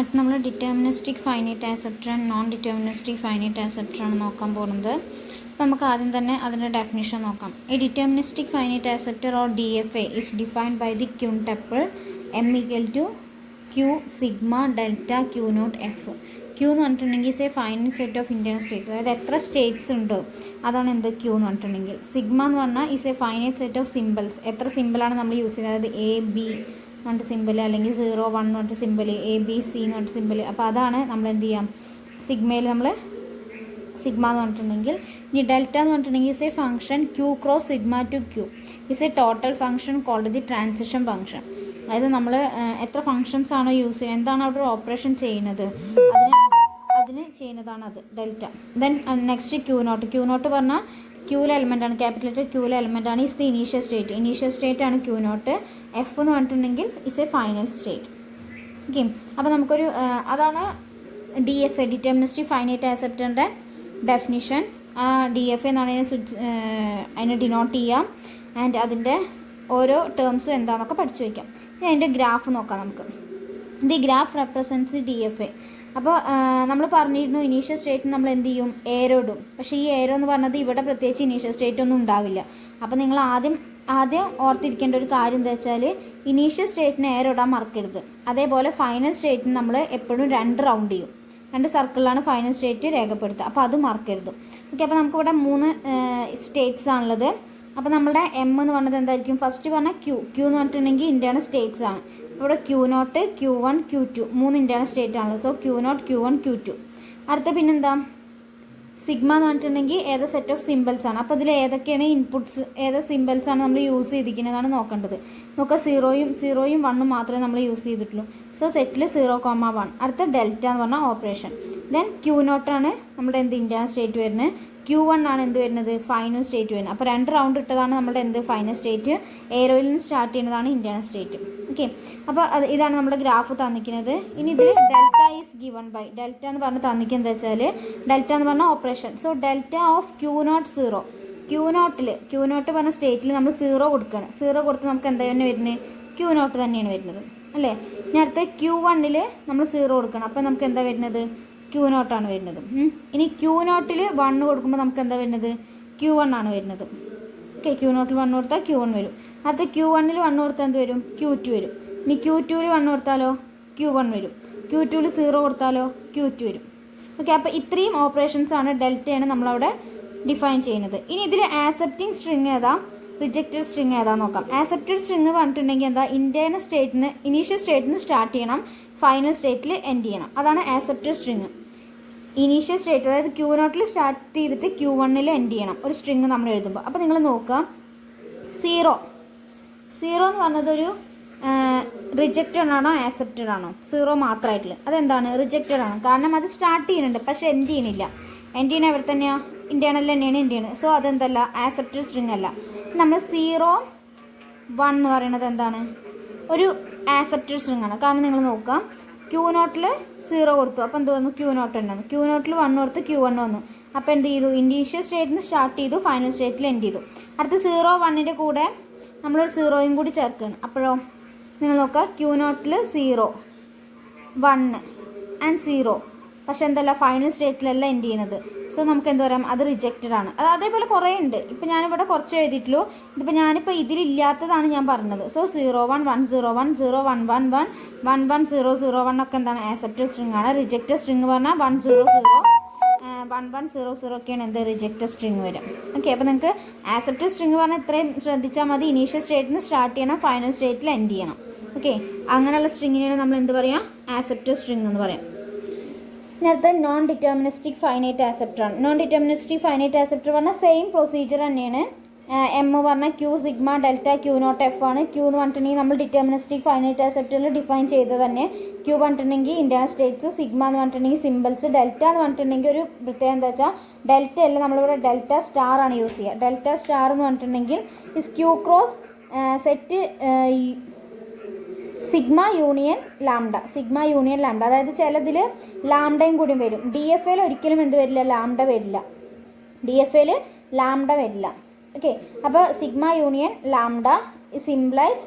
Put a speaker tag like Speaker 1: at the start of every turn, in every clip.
Speaker 1: അടുത്ത് നമ്മൾ deterministic finite acceptor and non deterministic finite acceptor ആണ് നോക്കാൻ പോകുന്നത്. അപ്പോൾ നമുക്ക് ആദ്യം തന്നെ അതിൻ്റെ ഡെഫിനിഷൻ നോക്കാം. A deterministic finite acceptor or D F A is defined by the quintuple M equal to Q sigma delta Q not F. Q എന്ന് പറഞ്ഞിട്ടുണ്ടെങ്കിൽ is a finite set of internal state, അതായത് എത്ര States ഉണ്ടോ അതാണ് എന്ത് Q എന്ന് പറഞ്ഞിട്ടുണ്ടെങ്കിൽ. Sigma എന്ന് പറഞ്ഞാൽ is a finite set of symbols, എത്ര സിമ്പിളാണ് നമ്മൾ യൂസ് ചെയ്യുന്നത്, അതായത് എ ബി എന്ന് പറഞ്ഞിട്ട് സിമ്പിൾ, അല്ലെങ്കിൽ 0 1 എന്ന് പറഞ്ഞിട്ട് സിമ്പിൾ, എ ബി സി എന്ന് പറഞ്ഞിട്ട് സിമ്പിൾ. അപ്പോൾ അതാണ് നമ്മൾ എന്ത് ചെയ്യാം സിഗ്മയിൽ നമ്മൾ സിഗ്മ എന്ന് പറഞ്ഞിട്ടുണ്ടെങ്കിൽ. ഇനി ഡെൽറ്റ എന്ന് പറഞ്ഞിട്ടുണ്ടെങ്കിൽ is a function Q cross sigma to Q is a total function called the transition function. അതായത് നമ്മൾ എത്ര ഫങ്ഷൻസ് ആണോ യൂസ് ചെയ്യുന്നത്, എന്താണ് അവിടെ ഓപ്പറേഷൻ ചെയ്യുന്നത് അതിന് ചെയ്യുന്നതാണ് അത് delta. Then next Q not. Q not പറഞ്ഞാൽ ക്യൂലെ എലമെൻ്റ് ആണ്, ക്യാപിറ്റൽ ലെറ്റർ ക്യൂലെ എലമെൻ്റ് ആണ്. Is the initial state, initial state ആണ് ക്യൂ നോട്ട്. എഫ് എന്ന് പറഞ്ഞിട്ടുണ്ടെങ്കിൽ is a final state. Okay, അപ്പോൾ നമുക്കൊരു അതാണ് D F A deterministic finite ആക്സെപ്റ്ററിൻ്റെ ഡെഫിനിഷൻ. ഡി എഫ് എന്നാണ് അതിനെ ഡിനോട്ട് ചെയ്യാം. ആൻഡ് അതിൻ്റെ ഓരോ ടേംസും എന്താണെന്നൊക്കെ പഠിച്ചു വയ്ക്കാം. ഇനി അതിൻ്റെ ഗ്രാഫ് നോക്കാം നമുക്ക്. The graph represents D F A. അപ്പോൾ നമ്മൾ പറഞ്ഞിരുന്നു ഇനീഷ്യൽ സ്റ്റേറ്റ് നമ്മൾ എന്ത് ചെയ്യും, ഏരോ ഇടും. പക്ഷേ ഈ ഏരോ എന്ന് പറഞ്ഞത് ഇവിടെ പ്രത്യേകിച്ച് ഇനീഷ്യൽ സ്റ്റേറ്റ് ഒന്നും ഉണ്ടാവില്ല. അപ്പോൾ നിങ്ങൾ ആദ്യം ഓർത്തിരിക്കേണ്ട ഒരു കാര്യം എന്താ വെച്ചാൽ ഇനീഷ്യൽ സ്റ്റേറ്റിന് ഏരോ ഇടാൻ മറക്കരുത്. അതേപോലെ ഫൈനൽ സ്റ്റേറ്റിന് നമ്മൾ എപ്പോഴും 2 റൗണ്ട് ചെയ്യും, 2 സർക്കിളിലാണ് ഫൈനൽ സ്റ്റേറ്റ് രേഖപ്പെടുത്തുക. അപ്പോൾ അത് മറക്കരുത്. ഓക്കെ, അപ്പോൾ നമുക്കിവിടെ 3 സ്റ്റേറ്റ്സ് ആണുള്ളത്. അപ്പോൾ നമ്മുടെ എം എന്ന് പറഞ്ഞത് എന്തായിരിക്കും, ഫസ്റ്റ് പറഞ്ഞാൽ ക്യൂ എന്ന് പറഞ്ഞിട്ടുണ്ടെങ്കിൽ ഇന്റേണൽ സ്റ്റേറ്റ്സ് ആണ്. ഇവിടെ Q not, Q 1, Q 2 3 internal state ആണല്ലോ. So Q not, Q 1, Q 2. അടുത്ത പിന്നെന്താ സിഗ്മ എന്ന് പറഞ്ഞിട്ടുണ്ടെങ്കിൽ ഏത് സെറ്റ് ഓഫ് സിമ്പിൾസ് ആണ്. അപ്പോൾ ഇതിൽ ഏതൊക്കെയാണ് ഇൻപുട്ട്സ്, ഏത് സിമ്പിൾസ് ആണ് നമ്മൾ യൂസ് ചെയ്തിരിക്കുന്നതാണ് നോക്കേണ്ടത്. നമുക്ക് 0യും 1ഉം മാത്രമേ നമ്മൾ യൂസ് ചെയ്തിട്ടുള്ളൂ. സോ സെറ്റിൽ 0, 1. അടുത്ത ഡെൽറ്റ എന്ന് പറഞ്ഞാൽ ഓപ്പറേഷൻ. ദെൻ ക്യൂ നോട്ടാണ് നമ്മുടെ എന്ത് ഇന്റേണൽ സ്റ്റേറ്റ് വരുന്നത്. ക്യൂ 1 ആണ് എന്ത് വരുന്നത്, ഫൈനൽ സ്റ്റേറ്റ് വരുന്നത്. അപ്പോൾ 2 റൗണ്ട് ഇട്ടതാണ് നമ്മുടെ എന്ത് ഫൈനൽ സ്റ്റേറ്റ്. ഏരോയിൽ നിന്ന് സ്റ്റാർട്ട് ചെയ്യുന്നതാണ് ഇന്റേണൽ സ്റ്റേറ്റ്. ഓക്കെ, അപ്പോൾ ഇതാണ് നമ്മുടെ ഗ്രാഫ് തന്നിരിക്കുന്നത്. ഇനി ഇതിൽ delta is given by, delta എന്ന് പറഞ്ഞ് തന്നിക്കുന്നത് എന്താ വെച്ചാൽ ഡെൽറ്റ എന്ന് പറഞ്ഞാൽ operation. So delta of Q naught 0. Q naught പറഞ്ഞ സ്റ്റേറ്റിൽ നമ്മൾ 0 കൊടുക്കുകയാണ്. 0 കൊടുത്ത് നമുക്ക് എന്താ തന്നെ വരുന്നത്, ക്യൂ നോട്ട് തന്നെയാണ് വരുന്നത് അല്ലേ. ഇനി അടുത്ത ക്യൂ 1ൽ നമ്മൾ 0 കൊടുക്കണം. അപ്പോൾ നമുക്ക് എന്താ വരുന്നത്, ക്യൂ നോട്ടാണ് വരുന്നത്. ഇനി ക്യൂ നോട്ടിൽ 1 കൊടുക്കുമ്പോൾ നമുക്ക് എന്താ വരുന്നത്, ക്യൂ 1 ആണ് വരുന്നത്. ഓക്കെ, ക്യൂ നോട്ടിൽ 1 കൊടുത്താൽ ക്യൂ 1 വരും. അടുത്ത ക്യൂ 1ൽ 1 കൊടുത്താൽ എന്ത് വരും, ക്യൂ 2 വരും. ഇനി ക്യൂ 2ൽ 1 കൊടുത്താലോ ക്യൂ 1 വരും. ക്യൂ 2ൽ 0 കൊടുത്താലോ ക്യൂ 2 വരും. ഓക്കെ, അപ്പോൾ ഇത്രയും ഓപ്പറേഷൻസ് ആണ് ഡെൽറ്റയാണ് നമ്മളവിടെ ഡിഫൈൻ ചെയ്യുന്നത്. ഇനി ഇതിൽ ആക്സെപ്റ്റിംഗ് സ്ട്രിങ് ഏതാ, റിജക്റ്റഡ് സ്ട്രിങ് ഏതാ നോക്കാം. ആക്സെപ്റ്റഡ് സ്ട്രിങ് പറഞ്ഞിട്ടുണ്ടെങ്കിൽ എന്താ, ഇൻറ്റേർണൽ സ്റ്റേറ്റിന് ഇനീഷ്യൽ സ്റ്റേറ്റിന് സ്റ്റാർട്ട് ചെയ്യണം, ഫൈനൽ സ്റ്റേറ്റിൽ എൻഡ് ചെയ്യണം. അതാണ് ആക്സെപ്റ്റഡ് സ്ട്രിങ്. ഇനീഷ്യൽ സ്റ്റേറ്റ് അതായത് ക്യൂ നോട്ടിൽ സ്റ്റാർട്ട് ചെയ്തിട്ട് ക്യൂ 1ൽ എൻഡ് ചെയ്യണം ഒരു സ്ട്രിങ് നമ്മൾ എഴുതുമ്പോൾ. അപ്പോൾ നിങ്ങൾ നോക്കുക, 0 എന്ന് പറഞ്ഞതൊരു റിജക്റ്റഡ് ആണോ ആക്സെപ്റ്റഡ് ആണോ, 0 മാത്രമായിട്ടുള്ള അതെന്താണ്, റിജക്റ്റഡ് ആണ്. കാരണം അത് സ്റ്റാർട്ട് ചെയ്യുന്നുണ്ട് പക്ഷേ എൻഡ് ചെയ്യണില്ല. എൻഡ് ചെയ്യണ എവിടെ തന്നെയാണ്, ഇന്റേണൽ തന്നെയാണ് എൻഡ് ചെയ്യണത്. സോ അതെന്തല്ല, ആക്സെപ്റ്റഡ് സ്ട്രിങ് അല്ല. നമ്മൾ 0 1 എന്ന് പറയുന്നത് എന്താണ്, ഒരു ആക്സെപ്റ്റഡ് സ്ട്രിങ് ആണ്. കാരണം നിങ്ങൾ നോക്കുക, ക്യൂ നോട്ടിൽ 0 കൊടുത്തു, അപ്പോൾ എന്ത് വന്നു, ക്യൂ നോട്ട് ഉണ്ടെന്ന്. ക്യൂ നോട്ടിൽ 1 കൊടുത്ത് ക്യൂ 1 വന്നു. അപ്പോൾ എന്ത് ചെയ്തു, ഇനീഷ്യൽ സ്റ്റേറ്റിന് സ്റ്റാർട്ട് ചെയ്തു, ഫൈനൽ സ്റ്റേറ്റിൽ എൻഡ് ചെയ്തു. അടുത്ത് 0 1ൻ്റെ കൂടെ നമ്മളൊരു 0യും കൂടി ചേർക്കുകയാണ്. അപ്പോഴോ നിങ്ങൾ നോക്കുക, ക്യൂ നോട്ടിൽ 0 1 ആൻഡ് 0, പക്ഷെ എന്തല്ല ഫൈനൽ സ്റ്റേറ്റിലല്ല എൻഡ് ചെയ്യുന്നത്. സോ നമുക്ക് എന്താ പറയാം, അത് റിജക്റ്റഡ് ആണ്. അത് അതേപോലെ കുറേ ഉണ്ട്. ഇപ്പം ഞാനിവിടെ കുറച്ച് എഴുതിയിട്ടുള്ളൂ. ഇതിപ്പോൾ ഇതിലില്ലാത്തതാണ് ഞാൻ പറഞ്ഞത്. സോ 0 1 1 0 1 0 1 1 1 1 1 0 0 1 ഒക്കെ എന്താണ്, ആക്സെപ്റ്റഡ് സ്ട്രിങ് ആണ്. റിജക്റ്റഡ് സ്ട്രിങ് പറഞ്ഞാൽ 1 0 0 1 1 0 0 ഒക്കെയാണ് എന്ത് റിജക്റ്റഡ് സ്ട്രിങ് വരും. ഓക്കെ, അപ്പോൾ നിങ്ങൾക്ക് ആക്സെപ്റ്റഡ് സ്ട്രിങ് പറഞ്ഞാൽ ഇത്രയും ശ്രദ്ധിച്ചാൽ മതി. ഇനീഷ്യൽ സ്റ്റേറ്റിൽ നിന്ന് സ്റ്റാർട്ട് ചെയ്യണം, ഫൈനൽ സ്റ്റേറ്റിൽ എൻഡ് ചെയ്യണം. ഓക്കെ, അങ്ങനെയുള്ള സ്ട്രിങ്ങിനാണ് നമ്മൾ എന്ത് പറയാം, ആക്സെപ്റ്റഡ് സ്ട്രിങ് എന്ന് പറയാം. ഇതിനകത്ത് നോൺ ഡിറ്റർമിനിസ്റ്റിക് ഫൈനൈറ്റ് ആക്സെപ്റ്റർ ആണ്. നോൺ ഡിറ്റർമിനിസ്റ്റിക് ഫൈനൈറ്റ് ആക്സെപ്റ്റർ പറഞ്ഞാൽ സെയിം പ്രൊസീജിയർ തന്നെയാണ്. എം പറഞ്ഞാൽ Q sigma delta Q not F ആണ്. ക്യൂ എന്ന് പറഞ്ഞിട്ടുണ്ടെങ്കിൽ നമ്മൾ ഡിറ്റർമിനിസ്റ്റിക് ഫൈനൈറ്റ് ആക്സെപ്റ്ററിൽ ഡിഫൈൻ ചെയ്തത് തന്നെ. ക്യൂ പറഞ്ഞിട്ടുണ്ടെങ്കിൽ ഇന്റേണൽ സ്റ്റേറ്റ്സ്, സിഗ്മ എന്ന് പറഞ്ഞിട്ടുണ്ടെങ്കിൽ സിമ്പിൾസ്, ഡെൽറ്റ എന്ന് പറഞ്ഞിട്ടുണ്ടെങ്കിൽ ഒരു പ്രത്യേകം എന്താ വെച്ചാൽ ഡെൽറ്റ അല്ല, നമ്മളിവിടെ ഡെൽറ്റ സ്റ്റാർ ആണ് യൂസ് ചെയ്യുക. ഡെൽറ്റ സ്റ്റാർ എന്ന് പറഞ്ഞിട്ടുണ്ടെങ്കിൽ is Q cross set sigma union lambda. അതായത് ചിലതിൽ ലാംഡയും കൂടി വരും. ഡി എഫ് എയിൽ ഒരിക്കലും എന്ത് വരില്ല, ലാംഡ വരില്ല. ഓക്കെ, അപ്പോൾ സിഗ്മ യൂണിയൻ ലാംഡ സിംപ്ലൈസ്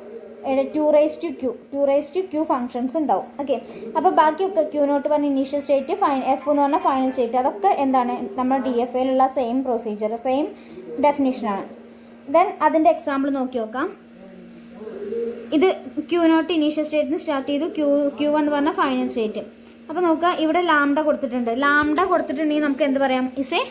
Speaker 1: 2 ഫങ്ഷൻസ് ഉണ്ടാവും. ഓക്കെ, അപ്പോൾ ബാക്കിയൊക്കെ Q0 പറഞ്ഞ ഇനീഷ്യൽ സ്റ്റേറ്റ്, F എന്ന് പറഞ്ഞാൽ ഫൈനൽ സ്റ്റേറ്റ്, അതൊക്കെ എന്താണ് നമ്മുടെ DFAയിലുള്ള സെയിം പ്രൊസീജിയർ, സെയിം ഡെഫിനിഷനാണ്. ദെൻ അതിൻ്റെ എക്സാമ്പിൾ നോക്കി നോക്കാം. ഇത് Q0 ഇനീഷ്യൽ സ്റ്റേറ്റിന് സ്റ്റാർട്ട് ചെയ്തു, Q1 പറഞ്ഞ ഫൈനൽ സ്റ്റേറ്റ്. അപ്പോൾ നോക്കുക, ഇവിടെ ലാംഡ കൊടുത്തിട്ടുണ്ടെങ്കിൽ നമുക്ക് എന്ത് പറയാം? ഇസ് എ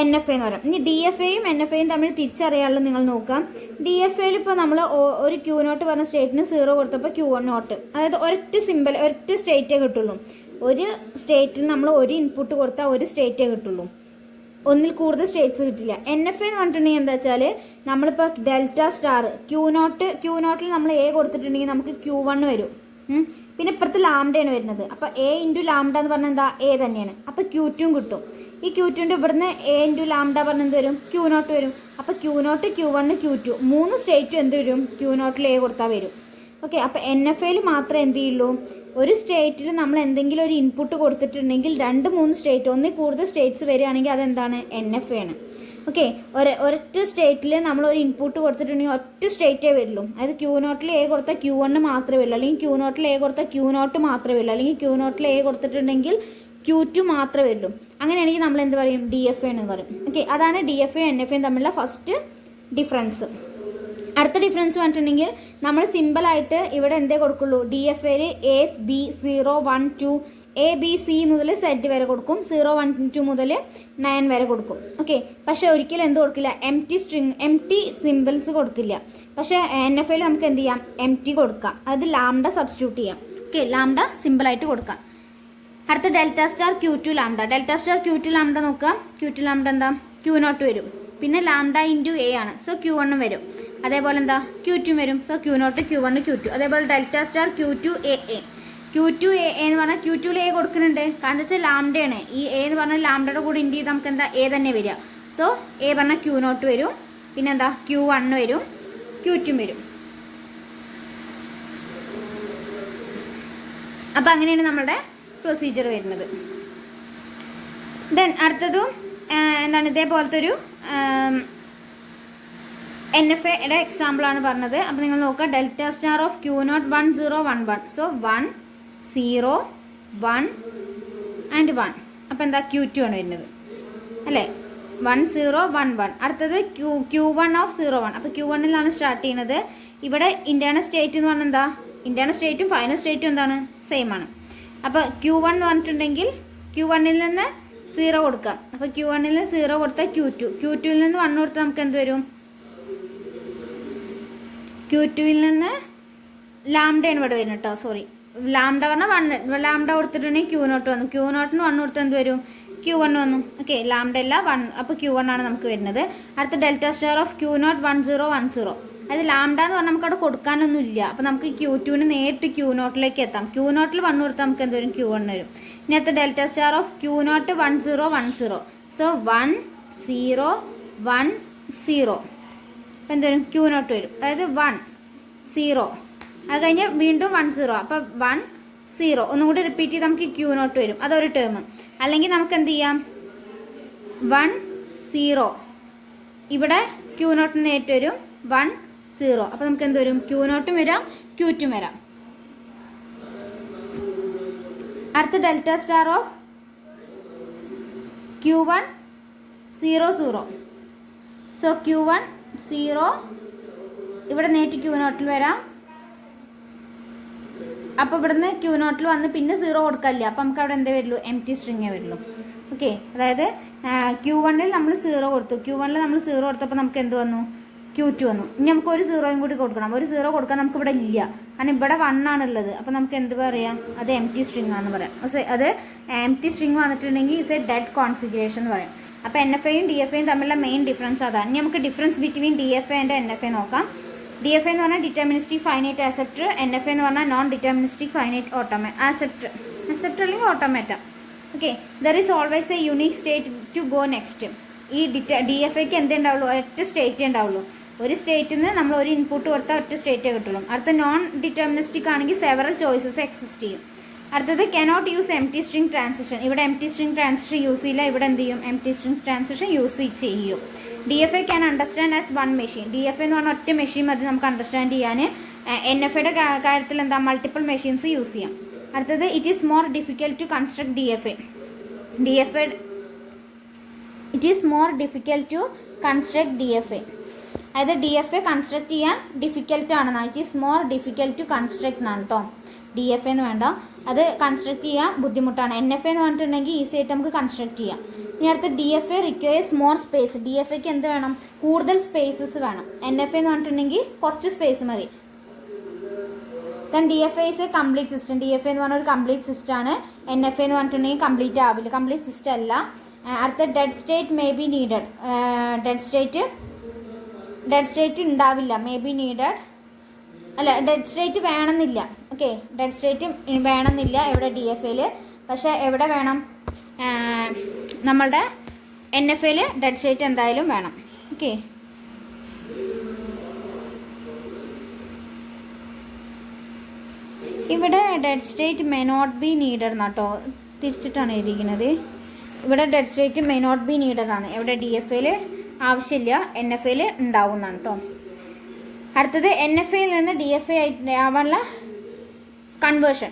Speaker 1: NFA എന്ന് പറയാം. ഇനി DFAയും NFAയും തമ്മിൽ തിരിച്ചറിയാനുള്ളത് നിങ്ങൾ നോക്കാം. DFAയിൽ ഇപ്പോൾ നമ്മൾ ഒരു Q0 പറഞ്ഞ സ്റ്റേറ്റിന് 0 കൊടുത്തപ്പോൾ Q1 അതായത് ഒരൊറ്റ സ്റ്റേറ്റേ കിട്ടുള്ളൂ. ഒരു സ്റ്റേറ്റിന് നമ്മൾ ഒരു ഇൻപുട്ട് കൊടുത്താൽ ഒരു സ്റ്റേറ്റേ കിട്ടുള്ളൂ, ഒന്നിൽ കൂടുതൽ സ്റ്റേറ്റ്സ് കിട്ടില്ല. NFA എന്ന് പറഞ്ഞിട്ടുണ്ടെങ്കിൽ എന്താ വെച്ചാൽ നമ്മളിപ്പോൾ ഡെൽറ്റ സ്റ്റാർ Q0 നമ്മൾ A കൊടുത്തിട്ടുണ്ടെങ്കിൽ നമുക്ക് Q1 വരും. പിന്നെ ഇപ്പുറത്ത് ലാംഡയാണ് വരുന്നത്. അപ്പോൾ A ഇൻറ്റു ലാംഡ എന്ന് പറഞ്ഞാൽ എന്താ? A തന്നെയാണ്. അപ്പോൾ Q2 കിട്ടും. ഈ Q2ൻ്റെ ഇവിടുന്ന് A ഇൻറ്റു ലാംഡ പറഞ്ഞാൽ എന്ത് വരും? Q0 വരും. അപ്പോൾ Q0, Q1, Q2 3 സ്റ്റേറ്റും എന്ത് വരും? Q0 A കൊടുത്താൽ വരും. ഓക്കെ, അപ്പോൾ NFAയിൽ മാത്രമേ എന്ത് ചെയ്യുള്ളൂ? ഒരു സ്റ്റേറ്റിൽ നമ്മൾ എന്തെങ്കിലും ഒരു ഇൻപുട്ട് കൊടുത്തിട്ടുണ്ടെങ്കിൽ 2-3 സ്റ്റേറ്റ്, ഒന്നിൽ കൂടുതൽ സ്റ്റേറ്റ്സ് വരികയാണെങ്കിൽ അതെന്താണ്? NFA ആണ്. ഓക്കെ, ഒരൊറ്റ സ്റ്റേറ്റിൽ നമ്മൾ ഒരു ഇൻപുട്ട് കൊടുത്തിട്ടുണ്ടെങ്കിൽ ഒറ്റ സ്റ്റേറ്റേ വരുള്ളൂ. അതായത് Q0 A കൊടുത്താൽ Q1 മാത്രമേ വരുള്ളൂ, അല്ലെങ്കിൽ Q0 A കൊടുത്താൽ Q0 മാത്രമേ വരുള്ളൂ, അല്ലെങ്കിൽ Q0 A കൊടുത്തിട്ടുണ്ടെങ്കിൽ Q2 മാത്രമേ വരുള്ളൂ. അങ്ങനെയാണെങ്കിൽ നമ്മൾ എന്ത് പറയും? DFA എന്ന് പറയും. ഓക്കെ, അതാണ് DFA NFAയും തമ്മിലുള്ള ഫസ്റ്റ് ഡിഫറൻസ്. അടുത്ത ഡിഫറൻസ് പറഞ്ഞിട്ടുണ്ടെങ്കിൽ നമ്മൾ സിമ്പിളായിട്ട് ഇവിടെ എന്തേ കൊടുക്കുള്ളൂ? DFAയിൽ A, B, 0, 1, 2 ABC മുതൽ Z വരെ കൊടുക്കും, 0, 1, 2 മുതൽ 9 വരെ കൊടുക്കും. ഓക്കെ, പക്ഷേ ഒരിക്കലും എന്ത് കൊടുക്കില്ല? എംറ്റി സിമ്പിൾസ് കൊടുക്കില്ല. പക്ഷേ NFAയിൽ നമുക്ക് എന്ത് ചെയ്യാം? എംറ്റി കൊടുക്കാം, അത് ലാംഡ സബ്സ്റ്റിറ്റ്യൂട്ട് ചെയ്യാം. ഓക്കെ, ലാംഡ സിമ്പിളായിട്ട് കൊടുക്കാം. അടുത്ത delta star Q2 lambda. Delta star Q2 lambda നോക്കുക. Q2 ലാംഡ എന്താ? Q0 വരും. പിന്നെ ലാംഡ ഇൻറ്റു A ആണ്, സോ Q1 വരും. അതേപോലെ എന്താ? Q2 വരും, സോ Q0, Q1, Q2. അതേപോലെ delta star Q2 AA. Q2 AA എന്ന് പറഞ്ഞാൽ Q2ൽ A കൊടുക്കുന്നുണ്ട്, കാരണം എന്താ വെച്ചാൽ ലാംഡയാണ്. ഈ A എന്ന് പറഞ്ഞാൽ ലാംഡയുടെ കൂടെ ഇൻഡ് ചെയ്ത് നമുക്ക് എന്താ? A തന്നെ വരിക. സോ A പറഞ്ഞാൽ Q0 വരും. പിന്നെന്താ? Q1 വരും, Q2 വരും. അപ്പോൾ അങ്ങനെയാണ് നമ്മുടെ പ്രൊസീജിയർ വരുന്നത്. ദെൻ അടുത്തതും എന്താണ്? ഇതേപോലത്തെ ഒരു NFAയുടെ എക്സാമ്പിളാണ് പറഞ്ഞത്. അപ്പോൾ നിങ്ങൾ നോക്കുക, delta star of Q0 1 0 1 1. So 1 0 1 and 1. അപ്പോൾ എന്താ? Q2 ആണ് വരുന്നത് അല്ലേ? 1 0 1 1. അടുത്തത് Q1 ഓഫ് 0 1. അപ്പോൾ Q1ലാണ് സ്റ്റാർട്ട് ചെയ്യുന്നത്. ഇവിടെ ഇൻറ്റേർണൽ സ്റ്റേറ്റ് എന്ന് പറഞ്ഞാൽ എന്താ? ഇൻറ്റേർണൽ സ്റ്റേറ്റും ഫൈനൽ സ്റ്റേറ്റും എന്താണ്? സെയിം ആണ്. അപ്പോൾ Q1 പറഞ്ഞിട്ടുണ്ടെങ്കിൽ Q1ൽ നിന്ന് 0 കൊടുക്കാം. അപ്പോൾ Q1ൽ നിന്ന് 0 കൊടുത്താൽ Q2ൽ നിന്ന് 1 കൊടുത്താൽ നമുക്ക് എന്ത് വരും? Q2ൽ നിന്ന് ലാംഡയാണ് ഇവിടെ വരുന്നത് കേട്ടോ, സോറി. ലാംഡ പറഞ്ഞാൽ 1, ലാംഡ കൊടുത്തിട്ടുണ്ടെങ്കിൽ Q0 വന്നു. Q0ന് 1 കൊടുത്താൽ എന്ത് വരും? Q1 വന്നു. ഓക്കെ, ലാംഡ അല്ല 1, അപ്പോൾ Q1 ആണ് നമുക്ക് വരുന്നത്. അടുത്ത ഡെൽറ്റ സ്റ്റാർ ഓഫ് Q0 1 0 1 0. അത് ലാംഡ എന്ന് പറഞ്ഞാൽ നമുക്ക് അവിടെ കൊടുക്കാനൊന്നും ഇല്ല. അപ്പോൾ നമുക്ക് Q2ന് നേരിട്ട് Q0ലേക്ക് എത്താം. Q0ൽ 1 കൊടുത്താൽ നമുക്ക് എന്ത് വരും? Q1 വരും. ഇനി അടുത്ത delta star of Q0 1 0 1 0. So 1 0 1 0. അപ്പോൾ എന്ത് വരും? Q0 വരും. അതായത് 1 0, അത് കഴിഞ്ഞ് വീണ്ടും 1 0. അപ്പോൾ 1 0 ഒന്നും കൂടി റിപ്പീറ്റ് ചെയ്ത് നമുക്ക് Q0 വരും. അതൊരു ടേം. അല്ലെങ്കിൽ നമുക്ക് എന്ത് ചെയ്യാം? 1 0 ഇവിടെ Q0 നേരിട്ട് വരും, 1 0. അപ്പോൾ നമുക്ക് എന്ത് വരും? Q0 വരാം, Q2 വരാം. അടുത്ത delta star of Q1 0 0. So Q1 0 ഇവിടെ നേരിട്ട് Q0 വരാം. അപ്പോൾ ഇവിടുന്ന് Q0 വന്ന് പിന്നെ 0 കൊടുക്കാനില്ല. അപ്പോൾ നമുക്ക് അവിടെ എന്തേ വരുള്ളൂ? എംറ്റി സ്ട്രിങ്ങേ വരുള്ളൂ. ഓക്കെ, അതായത് Q1ൽ നമ്മൾ 0 കൊടുത്തു. Q1ൽ നമ്മൾ 0 കൊടുത്തപ്പോൾ നമുക്ക് എന്ത് വന്നു? Q2 വന്നു. ഇനി നമുക്ക് ഒരു 0യും കൂടി കൊടുക്കണം. ഒരു 0 കൊടുക്കാൻ നമുക്ക് ഇവിടെ ഇല്ല, കാരണം ഇവിടെ 1 ആണുള്ളത്. അപ്പോൾ നമുക്ക് എന്ത് പറയാം? അത് എംറ്റി സ്ട്രിങ് ആണെന്ന് പറയാം. അത് എംറ്റി സ്ട്രിങ് വന്നിട്ടുണ്ടെങ്കിൽ ഇറ്റ്സ് എ ഡെഡ് കോൺഫിഗറേഷൻ എന്ന് പറയും. അപ്പോൾ NFAയും DFAയും തമ്മിലുള്ള മെയിൻ ഡിഫറൻസ് അതാണ്. ഇനി നമുക്ക് difference between DFA and NFA നോക്കാം. DFA എന്ന് പറഞ്ഞാൽ ഡിറ്റർമിനിസ്റ്റിക് ഫൈനൈറ്റ് ആക്സെപ്റ്റർ, NFA എന്ന് പറഞ്ഞാൽ നോൺ ഡിറ്റർമിനിസ്റ്റിക് ഫൈനൈറ്റ് ആക്സെപ്റ്റർ അല്ലെങ്കിൽ automata. Okay, there is always a unique state to go next. ഈ DFAക്ക് എന്തേ ഉണ്ടാവുള്ളൂ? ഒറ്റ സ്റ്റേറ്റേ ഉണ്ടാവുള്ളൂ. ഒരു സ്റ്റേറ്റിൽ നിന്ന് നമ്മൾ ഒരു ഇൻപുട്ട് കൊടുത്താൽ ഒറ്റ സ്റ്റേറ്റേ കിട്ടുള്ളൂ. അടുത്ത നോൺ ഡിറ്റർമിനിസ്റ്റിക് ആണെങ്കിൽ സെവറൽ ചോയ്സസ് എക്സിസ്റ്റ് ചെയ്യും. അടുത്തത് കനോട്ട് യൂസ് എംറ്റി സ്ട്രിങ് ട്രാൻസിഷൻ. ഇവിടെ എംറ്റി സ്ട്രിങ് ട്രാൻസിഷൻ യൂസ് ചെയ്യില്ല. ഇവിടെ എന്ത് ചെയ്യും? എംറ്റി സ്ട്രിങ് ട്രാൻസിഷൻ യൂസ് ചെയ്യും. DFA can understand as one machine. DFA എന്ന് പറഞ്ഞാൽ ഒറ്റ മെഷീൻ മതി നമുക്ക് അണ്ടർസ്റ്റാൻഡ് ചെയ്യാൻ. NFAയുടെ കാര്യത്തിൽ എന്താ മൾട്ടിപ്പിൾ മെഷീൻസ് യൂസ് ചെയ്യാം. അടുത്തത് it is more difficult to construct DFA. It is more difficult to construct DFA. അതായത് DFA കൺസ്ട്രക്ട് ചെയ്യാൻ ഡിഫിക്കൽട്ട് ആണെന്നാണ്. It is more difficult to construct എന്നാണ് കേട്ടോ. DFA എന്ന് വേണ്ട, അത് കൺസ്ട്രക്ട് ചെയ്യാൻ ബുദ്ധിമുട്ടാണ്. NFA എന്ന് പറഞ്ഞിട്ടുണ്ടെങ്കിൽ ഈസി ആയിട്ട് നമുക്ക് കൺസ്ട്രക്ട് ചെയ്യാം. ഇനി അടുത്ത് DFA റിക്വയർസ് മോർ സ്പേസ്. DFAക്ക് എന്ത് വേണം? കൂടുതൽ സ്പേസസ് വേണം. NFA എന്ന് പറഞ്ഞിട്ടുണ്ടെങ്കിൽ കുറച്ച് സ്പേസ് മതി. Then DFA is A complete system. DFA എന്ന് പറഞ്ഞ ഒരു കംപ്ലീറ്റ് സിസ്റ്റം ആണ്. NFA എന്ന് പറഞ്ഞിട്ടുണ്ടെങ്കിൽ കംപ്ലീറ്റ് ആവില്ല, കംപ്ലീറ്റ് സിസ്റ്റം അല്ല. അടുത്ത dead state may be needed. Dead state ഉണ്ടാവില്ല, മേ ബി നീഡഡ് അല്ല, ഡെഡ് സ്റ്റേറ്റ് വേണമെന്നില്ല. ഓക്കെ, ഡെഡ് സ്റ്റേറ്റ് വേണമെന്നില്ല എവിടെ DFAയിൽ. പക്ഷേ എവിടെ വേണം? നമ്മളുടെ NFAയിൽ ഡെഡ് സ്റ്റേറ്റ് എന്തായാലും വേണം. ഓക്കെ, ഇവിടെ dead state may not be needed എന്നാട്ടോ, തിരിച്ചിട്ടാണ് എഴുതിയിരിക്കുന്നത്. ഇവിടെ dead state may not be needed ആണ്. എവിടെ? DFAയിൽ ആവശ്യമില്ല, NFAയിൽ ഉണ്ടാവുന്നതാണ് കേട്ടോ. അടുത്തത് NFAയിൽ നിന്ന് DFA ആവാനുള്ള കൺവേർഷൻ.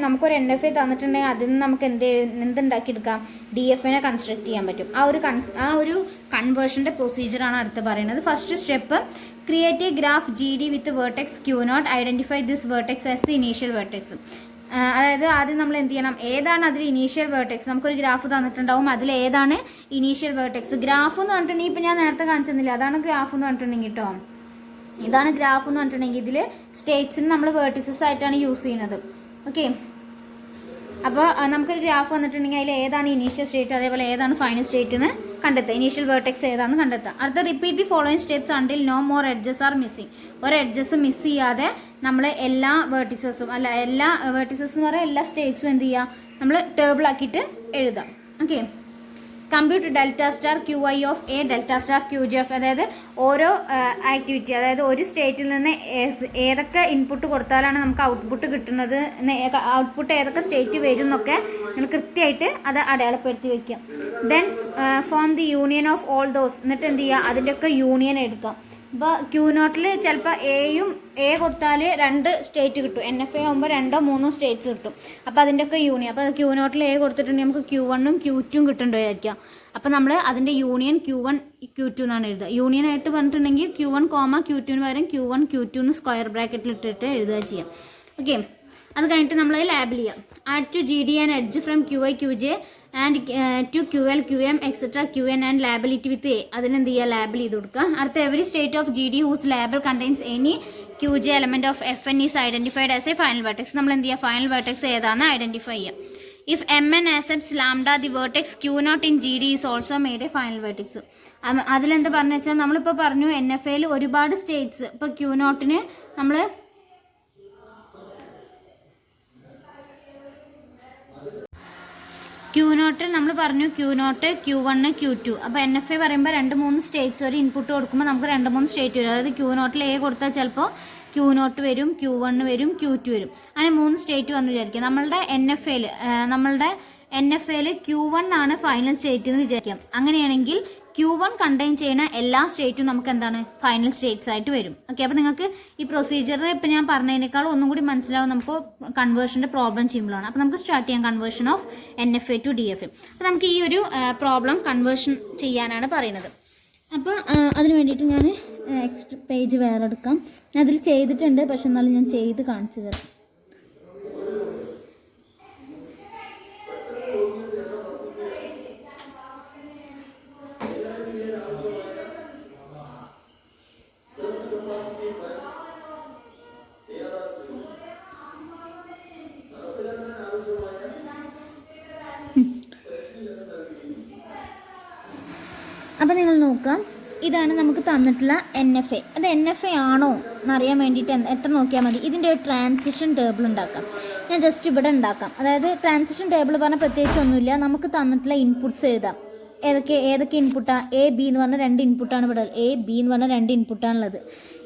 Speaker 1: നമുക്കൊരു NFA തന്നിട്ടുണ്ടെങ്കിൽ അതിൽ നിന്ന് നമുക്ക് എന്തുണ്ടാക്കിയെടുക്കാം? DFAനെ കൺസ്ട്രക്ട് ചെയ്യാൻ പറ്റും. ആ ഒരു കൺവേർഷൻ്റെ പ്രൊസീജിയറാണ് അടുത്ത് പറയുന്നത്. First step, create A graph GD with vertex Q0. Identify this vertex as the initial vertex. അതായത് ആദ്യം നമ്മൾ എന്ത് ചെയ്യണം? ഏതാണ് അതിൽ ഇനീഷ്യൽ വേർട്ടെക്സ്? നമുക്കൊരു ഗ്രാഫ് തന്നിട്ടുണ്ടാവും, അതിൽ ഏതാണ് ഇനീഷ്യൽ വേർട്ടെക്സ്? ഗ്രാഫ് എന്ന് പറഞ്ഞിട്ടുണ്ടെങ്കിൽ ഇപ്പം ഞാൻ നേരത്തെ കാണിച്ചെന്നില്ല, അതാണ് ഗ്രാഫ് എന്ന് പറഞ്ഞിട്ടുണ്ടെങ്കിൽ കേട്ടോ. ഇതാണ് ഗ്രാഫ് എന്ന് പറഞ്ഞിട്ടുണ്ടെങ്കിൽ ഇതിൽ സ്റ്റേറ്റ്സിന് നമ്മൾ വേർട്ടിസസ് ആയിട്ടാണ് യൂസ് ചെയ്യുന്നത്. ഓക്കെ, അപ്പോൾ നമുക്കൊരു ഗ്രാഫ് വന്നിട്ടുണ്ടെങ്കിൽ അതിൽ ഏതാണ് ഇനീഷ്യൽ സ്റ്റേറ്റ്, അതേപോലെ ഏതാണ് ഫൈനൽ സ്റ്റേറ്റ് എന്ന് കണ്ടെത്തുക. ഇനീഷ്യൽ വേർട്ടെക്സ് ഏതാണെന്ന് കണ്ടെത്തുക. അടുത്ത repeat the following steps until no more edges are missing. ഒരു എഡ്ജസ് മിസ് ചെയ്യാതെ നമ്മൾ എല്ലാ വേർട്ടിസസും എല്ലാ വേർട്ടിസസ് എന്ന് പറയുക എല്ലാ സ്റ്റേറ്റ്സും എന്ത് ചെയ്യുക? നമ്മൾ ടേബിൾ ആക്കിയിട്ട് എഴുതാം. Okay, compute delta star QI of A, delta star QJ of, അതായത് ഓരോ ആക്ടിവിറ്റി, അതായത് ഒരു സ്റ്റേറ്റിൽ നിന്ന് ഏതൊക്കെ ഇൻപുട്ട് കൊടുത്താലാണ് നമുക്ക് ഔട്ട്പുട്ട് കിട്ടുന്നത്, ഔട്ട്പുട്ട് ഏതൊക്കെ സ്റ്റേറ്റ് വരും എന്നൊക്കെ നിങ്ങൾ കൃത്യമായിട്ട് അത് അടയാളപ്പെടുത്തി വയ്ക്കുക. Then form the union of all those. എന്നിട്ട് എന്ത് ചെയ്യുക? അതിൻ്റെയൊക്കെ യൂണിയൻ എടുക്കുക. ഇപ്പോൾ Q0 ചിലപ്പോൾ എ കൊടുത്താൽ 2 സ്റ്റേറ്റ് കിട്ടും. NFA ആകുമ്പോൾ 2-3 സ്റ്റേറ്റ്സ് കിട്ടും. അപ്പോൾ അതിൻ്റെയൊക്കെ യൂണിയൻ, അപ്പോൾ Q0 A കൊടുത്തിട്ടുണ്ടെങ്കിൽ നമുക്ക് Q1ഉം Q2ഉം കിട്ടുന്നുണ്ടായിരിക്കാം. അപ്പോൾ നമ്മൾ അതിൻ്റെ യൂണിയൻ Q1 Q2 എന്നാണ് എഴുതുക. യൂണിയൻ ആയിട്ട് പറഞ്ഞിട്ടുണ്ടെങ്കിൽ Q1, Q2 പകരം Q1 Q2 എന്ന് സ്ക്വയർ ബ്രാക്കറ്റിൽ ഇട്ടിട്ട് എഴുതുക ചെയ്യാം. ഓക്കെ, അത് കഴിഞ്ഞിട്ട് നമ്മൾ ലേബിൾ ചെയ്യാം. Add to GD and edge from QI QJ and to QL QM etcetera QN and label it with A. അതിനെന്ത് ചെയ്യുക? ലാബിൽ ചെയ്ത് കൊടുക്കുക. അടുത്ത every state of GD whose label contains any QJ element of FN is identified as a final vertex. നമ്മൾ എന്ത് ചെയ്യുക? Final vertex ഏതാണെന്ന് identify ചെയ്യുക. If MN accepts lambda the vertex Q0 in GD is also made a final vertex. അതിലെന്താ പറഞ്ഞു വെച്ചാൽ നമ്മളിപ്പോൾ പറഞ്ഞു NFAയിൽ ഒരുപാട് സ്റ്റേറ്റ്സ്, ഇപ്പോൾ Q0 നമ്മൾ നമ്മൾ പറഞ്ഞു Q0, Q1, Q2. അപ്പോൾ NFA പറയുമ്പോൾ 2-3 സ്റ്റേറ്റ്സ് വരെ ഇൻപുട്ട് കൊടുക്കുമ്പോൾ നമുക്ക് 2-3 സ്റ്റേറ്റ് വരും. അതായത് Q0 A കൊടുത്താൽ ചിലപ്പോൾ Q0 വരും, Q1 വരും, Q2 വരും. അങ്ങനെ 3 സ്റ്റേറ്റ് വന്ന് വിചാരിക്കുക. നമ്മളുടെ NFAയിൽ Q1 ആണ് ഫൈനൽ സ്റ്റേറ്റ് എന്ന് വിചാരിക്കാം. അങ്ങനെയാണെങ്കിൽ Q1 കണ്ടെയ്ൻ ചെയ്യുന്ന എല്ലാ സ്റ്റേറ്റും നമുക്ക് എന്താണ്? ഫൈനൽ സ്റ്റേറ്റ്സ് ആയിട്ട് വരും. ഓക്കെ, അപ്പോൾ നിങ്ങൾക്ക് ഈ പ്രൊസീജിയർ ഇപ്പം ഞാൻ പറഞ്ഞതിനേക്കാളും ഒന്നും കൂടി മനസ്സിലാവും നമുക്ക് കൺവേർഷൻ്റെ പ്രോബ്ലം ചെയ്യുമ്പോഴാണ്. അപ്പോൾ നമുക്ക് സ്റ്റാർട്ട് ചെയ്യാം conversion of NFA to DFA. അപ്പോൾ നമുക്ക് ഈ ഒരു പ്രോബ്ലം കൺവേർഷൻ ചെയ്യാനാണ് പറയുന്നത്. അപ്പോൾ അതിന് വേണ്ടിയിട്ട് ഞാൻ എക്സ്ട്രാ പേജ് വേറെ എടുക്കാം. ഞാൻ അതിൽ ചെയ്തിട്ടുണ്ട്, പക്ഷെ എന്നാലും ഞാൻ ചെയ്ത് കാണിച്ചു തരാം. അപ്പോൾ നിങ്ങൾ നോക്കാം, ഇതാണ് നമുക്ക് തന്നിട്ടുള്ള NFA. അത് NFA ആണോ എന്നറിയാൻ വേണ്ടിയിട്ട് എത്ര നോക്കിയാൽ മതി? ഇതിൻ്റെ ഒരു ട്രാൻസിഷൻ ടേബിൾ ഉണ്ടാക്കാം. ഞാൻ ജസ്റ്റ് ഇവിടെ ഉണ്ടാക്കാം. അതായത് ട്രാൻസിഷൻ ടേബിൾ പറഞ്ഞാൽ പ്രത്യേകിച്ച് ഒന്നുമില്ല, നമുക്ക് തന്നിട്ടുള്ള ഇൻപുട്ട്സ് എഴുതാം. ഏതൊക്കെ ഇൻപുട്ടാണ്? A B എന്ന് പറഞ്ഞാൽ 2 ഇൻപുട്ടാണ് ഇവിടെ. A B എന്ന് പറഞ്ഞാൽ 2 ഇൻപുട്ടാണുള്ളത്.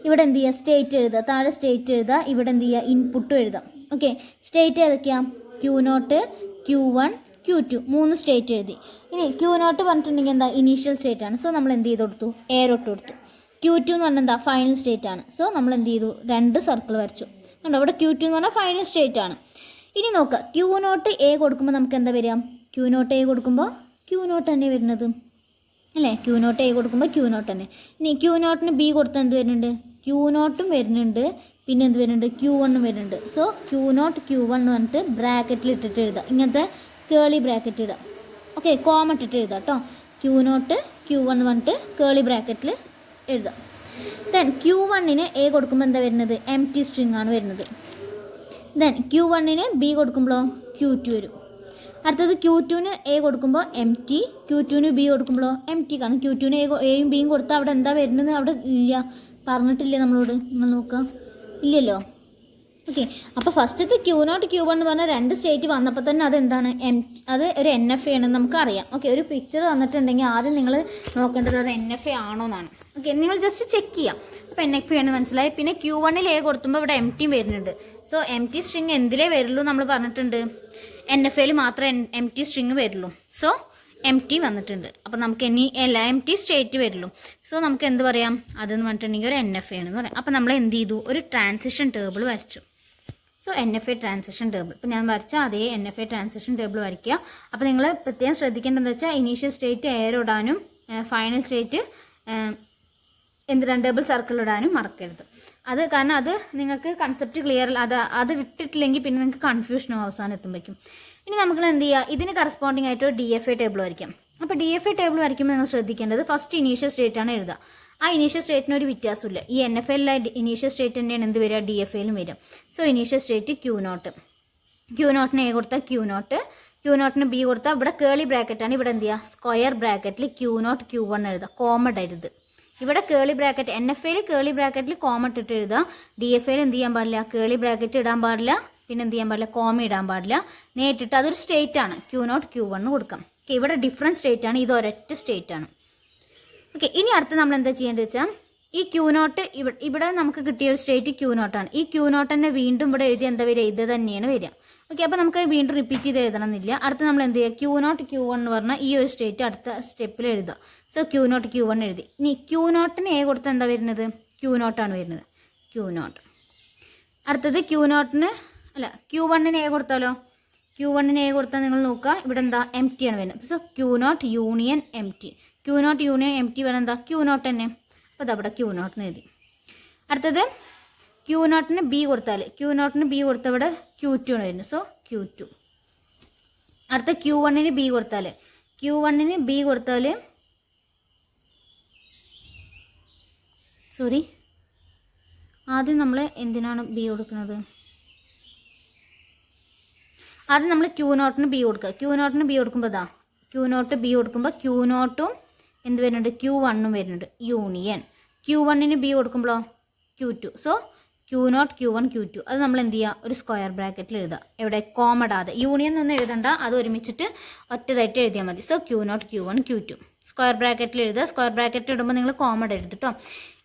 Speaker 1: ഇവിടെ എന്ത് ചെയ്യുക? സ്റ്റേറ്റ് എഴുതുക. താഴെ സ്റ്റേറ്റ് എഴുതുക. ഇവിടെ എന്ത് ചെയ്യുക? ഇൻപുട്ടും എഴുതാം. ഓക്കെ, സ്റ്റേറ്റ് ഏതൊക്കെയാണ്? Q0, Q1, Q2 3 സ്റ്റേറ്റ് എഴുതി. ഇനി Q0 പറഞ്ഞിട്ടുണ്ടെങ്കിൽ എന്താ? ഇനീഷ്യൽ സ്റ്റേറ്റ് ആണ്. സോ നമ്മൾ എന്ത് ചെയ്ത് കൊടുത്തു? എയർ ഇട്ട് കൊടുത്തു. Q2 എന്ന് പറഞ്ഞാൽ എന്താ ഫൈനൽ സ്റ്റേറ്റ് ആണ്. സോ നമ്മൾ എന്ത് ചെയ്തു, 2 സർക്കിൾ വരച്ചു. കണ്ടോ, ഇവിടെ Q2 എന്ന് പറഞ്ഞാൽ ഫൈനൽ സ്റ്റേറ്റ് ആണ്. ഇനി നോക്കുക, Q0 A കൊടുക്കുമ്പോൾ നമുക്ക് എന്താ വരിക, Q0 A കൊടുക്കുമ്പോൾ Q0 തന്നെ വരുന്നത് അല്ലേ. Q0 A കൊടുക്കുമ്പോൾ Q0 തന്നെ. ഇനി Q0 B കൊടുത്താൽ എന്ത് വരുന്നുണ്ട്, Q0 വരുന്നുണ്ട്, പിന്നെ എന്ത് വരുന്നുണ്ട്, Q1 വരുന്നുണ്ട്. സോ Q0 Q1 എന്ന് പറഞ്ഞിട്ട് ബ്രാക്കറ്റിൽ ഇട്ടിട്ട് എഴുതാം, ഇങ്ങനത്തെ കേളി ബ്രാക്കറ്റ് ഇടാം. ഓക്കെ, കോമ ഇട്ടിട്ട് എഴുതാം കേട്ടോ. Q0 Q1 പറഞ്ഞിട്ട് കേളി ബ്രാക്കറ്റിൽ എഴുതാം. ദെൻ Q1 A കൊടുക്കുമ്പോൾ എന്താ വരുന്നത്, എം ടി സ്ട്രിങ് ആണ് വരുന്നത്. ദെൻ Q1 B കൊടുക്കുമ്പോഴോ Q2 വരും. അടുത്തത് Q2 A കൊടുക്കുമ്പോൾ എം ടി, Q2 B കൊടുക്കുമ്പോഴോ എം ടി. കാരണം Q2 Aയും Bയും കൊടുത്താൽ അവിടെ എന്താ വരുന്നത് അവിടെ ഇല്ല, പറഞ്ഞിട്ടില്ല നമ്മളോട്, നിങ്ങൾ നോക്കുക, ഇല്ലല്ലോ. ഓക്കെ, അപ്പോൾ ഫസ്റ്റത്തെ Q0 Q1 എന്ന് പറഞ്ഞാൽ 2 സ്റ്റേറ്റ് വന്നപ്പോൾ തന്നെ അതെന്താണ്, അത് ഒരു NFA ആണെന്ന് നമുക്കറിയാം. ഓക്കെ, ഒരു പിക്ചർ തന്നിട്ടുണ്ടെങ്കിൽ ആദ്യം നിങ്ങൾ നോക്കേണ്ടത് അത് NFA ആണോ എന്നാണ്. ഓക്കെ, നിങ്ങൾ ജസ്റ്റ് ചെക്ക് ചെയ്യാം. അപ്പോൾ NFA ആണ് മനസ്സിലായി. പിന്നെ Q1 A കൊടുക്കുമ്പോൾ ഇവിടെ എം ടി വരുന്നുണ്ട്. സോ എം ടി സ്ട്രിങ് എന്തിലേ വരുള്ളൂ നമ്മൾ പറഞ്ഞിട്ടുണ്ട്, NFAയിൽ മാത്രമേ എം ടി സ്ട്രിങ് വരുള്ളൂ. സോ എം ടി വന്നിട്ടുണ്ട്. അപ്പോൾ നമുക്ക് ഇനി എം ടി സ്റ്റേറ്റ് വരുള്ളൂ. സോ നമുക്ക് എന്ത് പറയാം, അതെന്ന് പറഞ്ഞിട്ടുണ്ടെങ്കിൽ ഒരു NFA ആണെന്ന് പറയാം. അപ്പോൾ നമ്മൾ എന്ത് ചെയ്തു, ഒരു ട്രാൻസിഷൻ ടേബിൾ വരച്ചു. സോ NFA ട്രാൻസിഷൻ ടേബിൾ, ഇപ്പോൾ ഞാൻ വരച്ച അതേ NFA ട്രാൻസിഷൻ ടേബിൾ വരയ്ക്കുക. അപ്പോൾ നിങ്ങൾ പ്രത്യേകം ശ്രദ്ധിക്കേണ്ടതെന്ന് വെച്ചാൽ ഇനീഷ്യൽ സ്റ്റേറ്റ് എയർ ഇടാനും ഫൈനൽ സ്റ്റേറ്റ് ഡബിൾ സർക്കിൾ ഇടാനും മറക്കരുത്. അത് കാരണം അത് നിങ്ങൾക്ക് കൺസെപ്റ്റ് ക്ലിയർ അത് വിട്ടിട്ടില്ലെങ്കിൽ പിന്നെ നിങ്ങൾക്ക് കൺഫ്യൂഷനും അവസാനം എത്തുമ്പോഴേക്കും. ഇനി നമുക്ക് എന്ത് ചെയ്യുക, ഇതിന് കറസ്പോണ്ടിങ് ആയിട്ട് ഒരു DFA ടേബിൾ വരയ്ക്കാം. അപ്പോൾ DFA ടേബിൾ വരയ്ക്കുമ്പോൾ നിങ്ങൾ ശ്രദ്ധിക്കേണ്ടത് ഫസ്റ്റ് ഇനീഷ്യൽ സ്റ്റേറ്റ് ആണ് എഴുതുക. ആ ഇനീഷ്യൽ സ്റ്റേറ്റിന് ഒരു വ്യത്യാസമില്ല. ഈ NFAയിലെ ഇനീഷ്യൽ സ്റ്റേറ്റ് തന്നെയാണ് എന്ത് വരിക, DFAയിലും വരിക. So initial state Q0 A കൊടുത്താൽ Q0 B കൊടുത്താൽ ഇവിടെ കേളി ബ്രാക്കറ്റാണ്. ഇവിടെ എന്ത് ചെയ്യുക, സ്ക്വയർ ബ്രാക്കറ്റിൽ Q0 Q1 എഴുതുക, കോമ ഇടരുത്. ഇവിടെ കേളി ബ്രാക്കറ്റ്, NFAയിൽ കേളി ബ്രാക്കറ്റിൽ കോമ ഇട്ടിട്ട് എഴുതുക. DFAയിൽ എന്ത് ചെയ്യാൻ പാടില്ല, കേളി ബ്രാക്കറ്റ് ഇടാൻ പാടില്ല, പിന്നെ എന്ത് ചെയ്യാൻ പാടില്ല, കോമ ഇടാൻ പാടില്ല. നേരിട്ടിട്ട് അതൊരു സ്റ്റേറ്റ് ആണ്, Q0 Q1 കൊടുക്കാം. ഓക്കെ, ഇവിടെ ഡിഫറെൻറ്റ് സ്റ്റേറ്റ് ആണ്, ഇത് ഒരൊറ്റ സ്റ്റേറ്റ് ആണ്. ഓക്കെ, ഇനി അടുത്ത് നമ്മൾ എന്താ ചെയ്യേണ്ടത് വെച്ചാൽ ഈ Q0 ഇവിടെ നമുക്ക് കിട്ടിയ ഒരു സ്റ്റേറ്റ് Q0 ആണ്. ഈ Q0 തന്നെ വീണ്ടും ഇവിടെ എഴുതി എന്താ വരിക, ഇത് തന്നെയാണ് വരിക. ഓക്കെ, അപ്പോൾ നമുക്ക് വീണ്ടും റിപ്പീറ്റ് ചെയ്ത് എഴുതണമെന്നില്ല. അടുത്ത് നമ്മൾ എന്ത് ചെയ്യുക, Q0 Q1 എന്ന് പറഞ്ഞാൽ ഈ ഒരു സ്റ്റേറ്റ് അടുത്ത സ്റ്റെപ്പിൽ എഴുതുക. സോ Q0 Q1 എഴുതി. ഇനി Q0 A കൊടുത്താൽ എന്താ വരുന്നത്, Q0 ആണ് വരുന്നത്, Q0. അടുത്തത് Q1 A കൊടുത്താലോ, Q1 A കൊടുത്താൽ നിങ്ങൾ നോക്കുക, ഇവിടെ എന്താ എം ടി ആണ് വരുന്നത്. So Q0 union M T, Q0 union M T വരുന്നത് എന്താ, Q0 തന്നെ. അപ്പോൾ അതവിടെ Q0 എഴുതി. അടുത്തത് Q0 B കൊടുത്താൽ ഇവിടെ Q2 ആണ് വരുന്നത്. So Q2. അടുത്ത Q1 B കൊടുത്താൽ സോറി, ആദ്യം നമ്മൾ എന്തിനാണ് B കൊടുക്കുന്നത്, ആദ്യം നമ്മൾ Q0 B കൊടുക്കുക. Q0 B കൊടുക്കുമ്പോൾ ഇതാ Q0 B കൊടുക്കുമ്പോൾ Q0 എന്ത് വരുന്നുണ്ട്, Q1 വരുന്നുണ്ട്, union. Q1 B കൊടുക്കുമ്പോഴോ Q2. So Q0 Q1 Q2 അത് നമ്മൾ എന്ത് ചെയ്യുക, ഒരു സ്ക്വയർ ബ്രാക്കറ്റിൽ എഴുതുക. എവിടെ, കോമഡാതെ, യൂണിയൻ ഒന്നും എഴുതണ്ട, അത് ഒരുമിച്ചിട്ട് ഒറ്റതായിട്ട് എഴുതിയാൽ മതി. So Q0 Q1 Q2 square ബ്രാക്കറ്റിൽ എഴുതുക. സ്ക്വയർ ബ്രാക്കറ്റ് ഇടുമ്പോൾ നിങ്ങൾ കോമഡ് എഴുതിട്ടോ.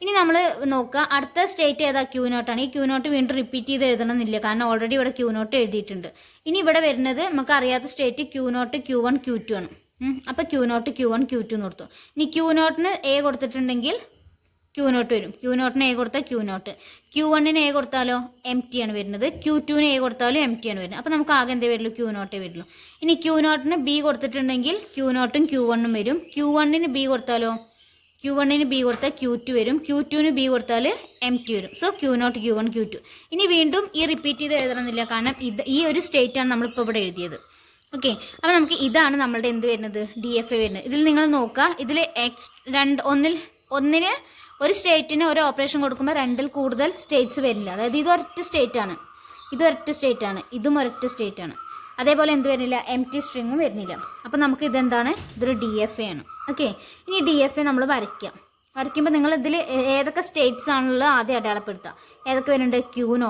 Speaker 1: ഇനി നമ്മൾ നോക്കുക, അടുത്ത സ്റ്റേറ്റ് ഏതാ, Q0 ആണ്. ഈ Q0 വീണ്ടും റിപ്പീറ്റ് ചെയ്ത് എഴുതണമെന്നില്ല, കാരണം ഓൾറെഡി ഇവിടെ Q0 എഴുതിയിട്ടുണ്ട്. ഇനി ഇവിടെ വരുന്നത് നമുക്ക് അറിയാത്ത സ്റ്റേറ്റ് Q0 Q1 Q2 ആണ്. അപ്പോൾ Q0 Q1 Q2 എന്ന് കൊടുത്തു. ഇനി Q0 A കൊടുത്തിട്ടുണ്ടെങ്കിൽ Q0 വരും. Q0 A കൊടുത്താൽ Q1 A കൊടുത്താലോ എം ടി ആണ് വരുന്നത്. Q2 A കൊടുത്താലും എം ടി ആണ് വരുന്നത്. അപ്പോൾ നമുക്ക് ആകെ എന്തേ വരുള്ളൂ, Q0 വരുള്ളൂ. ഇനി Q0 B കൊടുത്തിട്ടുണ്ടെങ്കിൽ Q0 Q1 വരും. Q1 B കൊടുത്താലോ B കൊടുത്താൽ Q2 വരും. Q2 B കൊടുത്താൽ എം ടി വരും. So Q0 Q1 Q2. ഇനി വീണ്ടും ഈ റിപ്പീറ്റ് ചെയ്ത് എഴുതണമെന്നില്ല, കാരണം ഈ ഒരു സ്റ്റേറ്റാണ് നമ്മളിപ്പോൾ ഇവിടെ എഴുതിയത്. ഓക്കെ, അപ്പോൾ നമുക്ക് ഇതാണ് നമ്മളുടെ എന്ത് വരുന്നത്, DFA വരുന്നത്. ഇതിൽ നിങ്ങൾ നോക്കുക, ഇതിൽ ഒന്നിന് ഒരു സ്റ്റേറ്റിന് ഒരു ഓപ്പറേഷൻ കൊടുക്കുമ്പോൾ 2ൽ കൂടുതൽ സ്റ്റേറ്റ്സ് വരില്ല. അതായത് ഇത് ഒരൊറ്റ സ്റ്റേറ്റാണ്, ഇതും ഒരൊറ്റ സ്റ്റേറ്റാണ്. അതേപോലെ എന്ത് വരുന്നില്ല, എം ടി സ്ട്രിങ്ങും വരുന്നില്ല. അപ്പോൾ നമുക്ക് ഇതെന്താണ്, ഇതൊരു DFA ആണ്. ഓക്കെ, ഇനി DFA നമ്മൾ വരയ്ക്കുമ്പോൾ നിങ്ങൾ ഇതിൽ ഏതൊക്കെ സ്റ്റേറ്റ്സ് ആണുള്ളത് ആദ്യം അടയാളപ്പെടുത്തുക. ഏതൊക്കെ വരുന്നുണ്ട്, Q0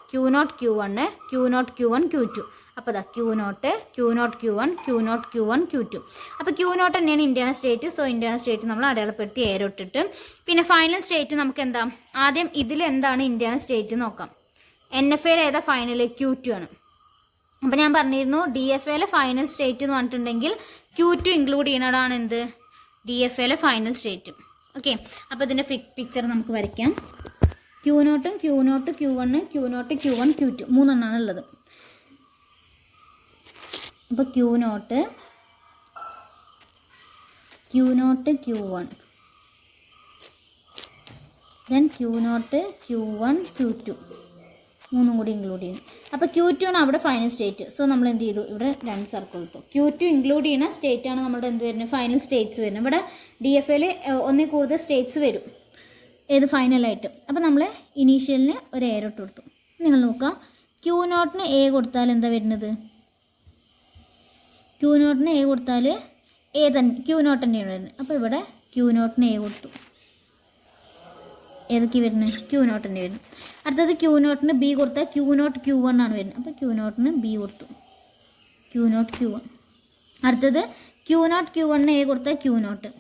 Speaker 1: Q1 Q1 Q2. അപ്പോൾ ഇതാ Q0 Q1 Q2. അപ്പോൾ Q0 തന്നെയാണ് Indian state. So Indian state നമ്മൾ അടയാളപ്പെടുത്തി ഏരോട്ടിട്ട്. പിന്നെ ഫൈനൽ സ്റ്റേറ്റ് നമുക്ക് എന്താ, ആദ്യം ഇതിൽ എന്താണ് ഇന്ത്യൻ സ്റ്റേറ്റ് നോക്കാം. NFAയിൽ ഏതാ ഫൈനൽ, Q2 ആണ്. അപ്പോൾ ഞാൻ പറഞ്ഞിരുന്നു DFAയിലെ ഫൈനൽ സ്റ്റേറ്റ് എന്ന് പറഞ്ഞിട്ടുണ്ടെങ്കിൽ Q2 ഇൻക്ലൂഡ് ചെയ്യുന്നതാണ് എന്ത്, DFAയിലെ ഫൈനൽ സ്റ്റേറ്റ്. ഓക്കെ, അപ്പോൾ ഇതിൻ്റെ പിക്ചർ നമുക്ക് വരയ്ക്കാം. Q0, Q0, Q1, Q0, Q1, Q2 മൂന്നെണ്ണമാണ് ഉള്ളത്. അപ്പോൾ Q0, Q1, then Q0, Q1, Q2 മൂന്നും കൂടി ഇൻക്ലൂഡ് ചെയ്യണം. അപ്പോൾ Q2 ആണ് അവിടെ ഫൈനൽ സ്റ്റേറ്റ്. സോ നമ്മൾ എന്ത് ചെയ്തു, ഇവിടെ 2 സർക്കിൾ ഇട്ടു. Q2 ഇൻക്ലൂഡ് ചെയ്യുന്ന സ്റ്റേറ്റ് ആണ് നമ്മുടെ എന്ത് വരുന്നത്, ഫൈനൽ സ്റ്റേറ്റ്സ് വരുന്നത്. ഇവിടെ DFAയിൽ ഒന്നിൽ കൂടുതൽ സ്റ്റേറ്റ്സ് വരും ഏത് ഫൈനലായിട്ട്. അപ്പോൾ നമ്മൾ ഇനീഷ്യലിന് ഒരു എയർ ഇട്ട് കൊടുത്തു. നിങ്ങൾ നോക്കുക, Q0 A കൊടുത്താൽ എന്താ വരുന്നത്, Q0 A കൊടുത്താൽ Q0 തന്നെയാണ് വരുന്നത്. അപ്പോൾ ഇവിടെ Q0 A കൊടുത്തു. ഏതൊക്കെ വരുന്നത്, Q0 തന്നെ വരുന്നത്. അടുത്തത് Q0 B കൊടുത്താൽ Q0 Q1 ആണ് വരുന്നത്. അപ്പോൾ Q0 B കൊടുത്തു, Q0 Q1. അടുത്തത് Q0 Q1 A കൊടുത്താൽ Q0.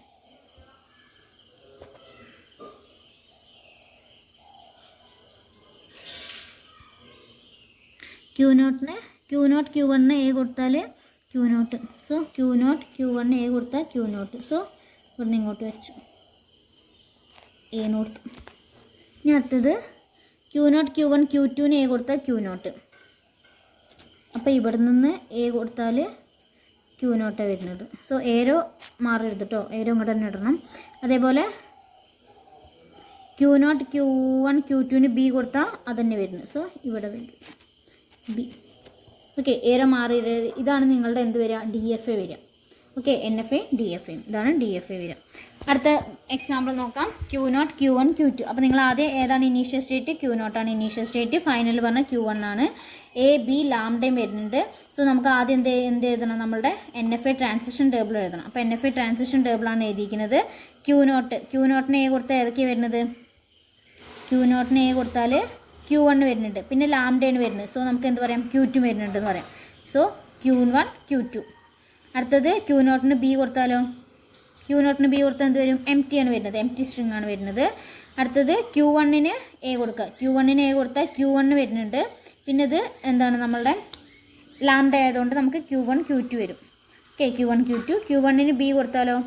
Speaker 1: Q0 Q1 A കൊടുത്താൽ Q0. So Q0 Q1 A കൊടുത്താൽ Q0. സോ ഇവിടുന്ന് ഇങ്ങോട്ട് വെച്ചു, A കൊടുത്തു. ഇനി അടുത്തത് Q0 Q1 Q2 A കൊടുത്താൽ Q0. അപ്പോൾ ഇവിടെ നിന്ന് A കൊടുത്താൽ Q0 വരുന്നത്. സോ ഏരോ മാറരുത് കേട്ടോ, ഏരോ ഇങ്ങോട്ട് തന്നെ ഇടണം. അതേപോലെ Q0 Q1 Q2 B കൊടുത്താൽ അതന്നെ വരുന്നത്. സോ ഇവിടെ വരും B. ഓക്കെ, ഏരോ മാറിയത്. ഇതാണ് നിങ്ങളുടെ എന്ത് വരിക, DFA വരിക. ഓക്കെ, NFA DFA, ഇതാണ് DFA വരിക. അടുത്ത എക്സാമ്പിൾ നോക്കാം. Q0 Q1 Q2. അപ്പോൾ നിങ്ങൾ ആദ്യം ഏതാണ് ഇനീഷ്യൽ സ്റ്റേറ്റ്, Q0 ആണ് ഇനീഷ്യൽ സ്റ്റേറ്റ്. ഫൈനൽ പറഞ്ഞാൽ Q1 ആണ്. A B ലാംഡയും വരുന്നുണ്ട്. സോ നമുക്ക് ആദ്യം എന്ത് എഴുതണം, നമ്മളുടെ NFA ട്രാൻസിഷൻ ടേബിൾ എഴുതണം. അപ്പോൾ NFA ട്രാൻസിഷൻ ടേബിളാണ് എഴുതിയിരിക്കുന്നത്. Q0 A കൊടുത്താൽ ഏതൊക്കെയാണ് വരുന്നത്, Q0 A കൊടുത്താൽ Q1 വരുന്നുണ്ട്, പിന്നെ ലാംഡയാണ് വരുന്നത്. സോ നമുക്ക് എന്ത് പറയാം, Q2 വരുന്നുണ്ടെന്ന് പറയാം. So Q1 Q2. അടുത്തത് Q0 B കൊടുത്താലോ, Q0 B കൊടുത്താൽ എന്ത് വരും, empty ആണ് വരുന്നത്, empty string ആണ് വരുന്നത്. അടുത്തത് Q1 A കൊടുക്കുക. Q1 A കൊടുത്താൽ Q1 വരുന്നുണ്ട്, പിന്നെ ഇത് എന്താണ് നമ്മളുടെ ലാംഡ ആയതുകൊണ്ട് നമുക്ക് Q1 Q2 വരും. Okay, Q1 Q2. Q1 B കൊടുത്താലോ,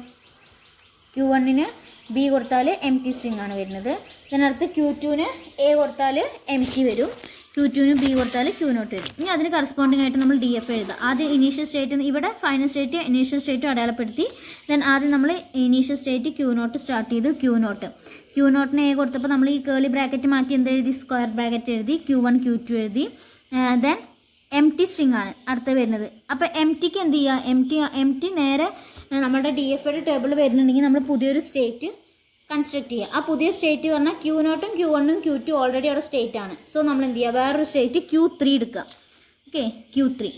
Speaker 1: Q1 B കൊടുത്താൽ empty string ആണ് വരുന്നത്. ഇതിനടുത്ത് Q2 A കൊടുത്താൽ empty വരും, Q2 B കൊടുത്താൽ Q0 വരും. ഇനി അതിന് കറസ്പോണ്ടിങ് ആയിട്ട് നമ്മൾ DFA എഴുതാം. ആദ്യം ഇനീഷ്യൽ സ്റ്റേറ്റ്, ഇവിടെ ഫൈനൽ സ്റ്റേറ്റ് ഇനീഷ്യൽ സ്റ്റേറ്റ് അടയാളപ്പെടുത്തി. ദെൻ ആദ്യം നമ്മൾ ഇനീഷ്യൽ സ്റ്റേറ്റ് Q0 സ്റ്റാർട്ട് ചെയ്തു. Q0 A കൊടുത്തപ്പോൾ നമ്മൾ ഈ കേളി ബ്രാക്കറ്റ് മാറ്റി എന്ത് എഴുതി, സ്ക്വയർ ബ്രാക്കറ്റ് എഴുതി, Q1 Q2 എഴുതി. ദെൻ empty string ആണ് അടുത്ത വരുന്നത്. അപ്പോൾ emptyക്ക് എന്ത് ചെയ്യുക, empty നേരെ നമ്മുടെ DFAയുടെ ടേബിൾ വരുന്നുണ്ടെങ്കിൽ നമ്മൾ പുതിയൊരു സ്റ്റേറ്റ് കൺസ്ട്രക്ട് ചെയ്യുക. ആ പുതിയ സ്റ്റേറ്റ് പറഞ്ഞാൽ Q0 Q1 Q2 ഓൾറെഡി അവിടെ സ്റ്റേറ്റ് ആണ്. സോ നമ്മൾ എന്ത് ചെയ്യുക, വേറൊരു സ്റ്റേറ്റ് Q3 എടുക്കുക. ഓക്കെ, Q3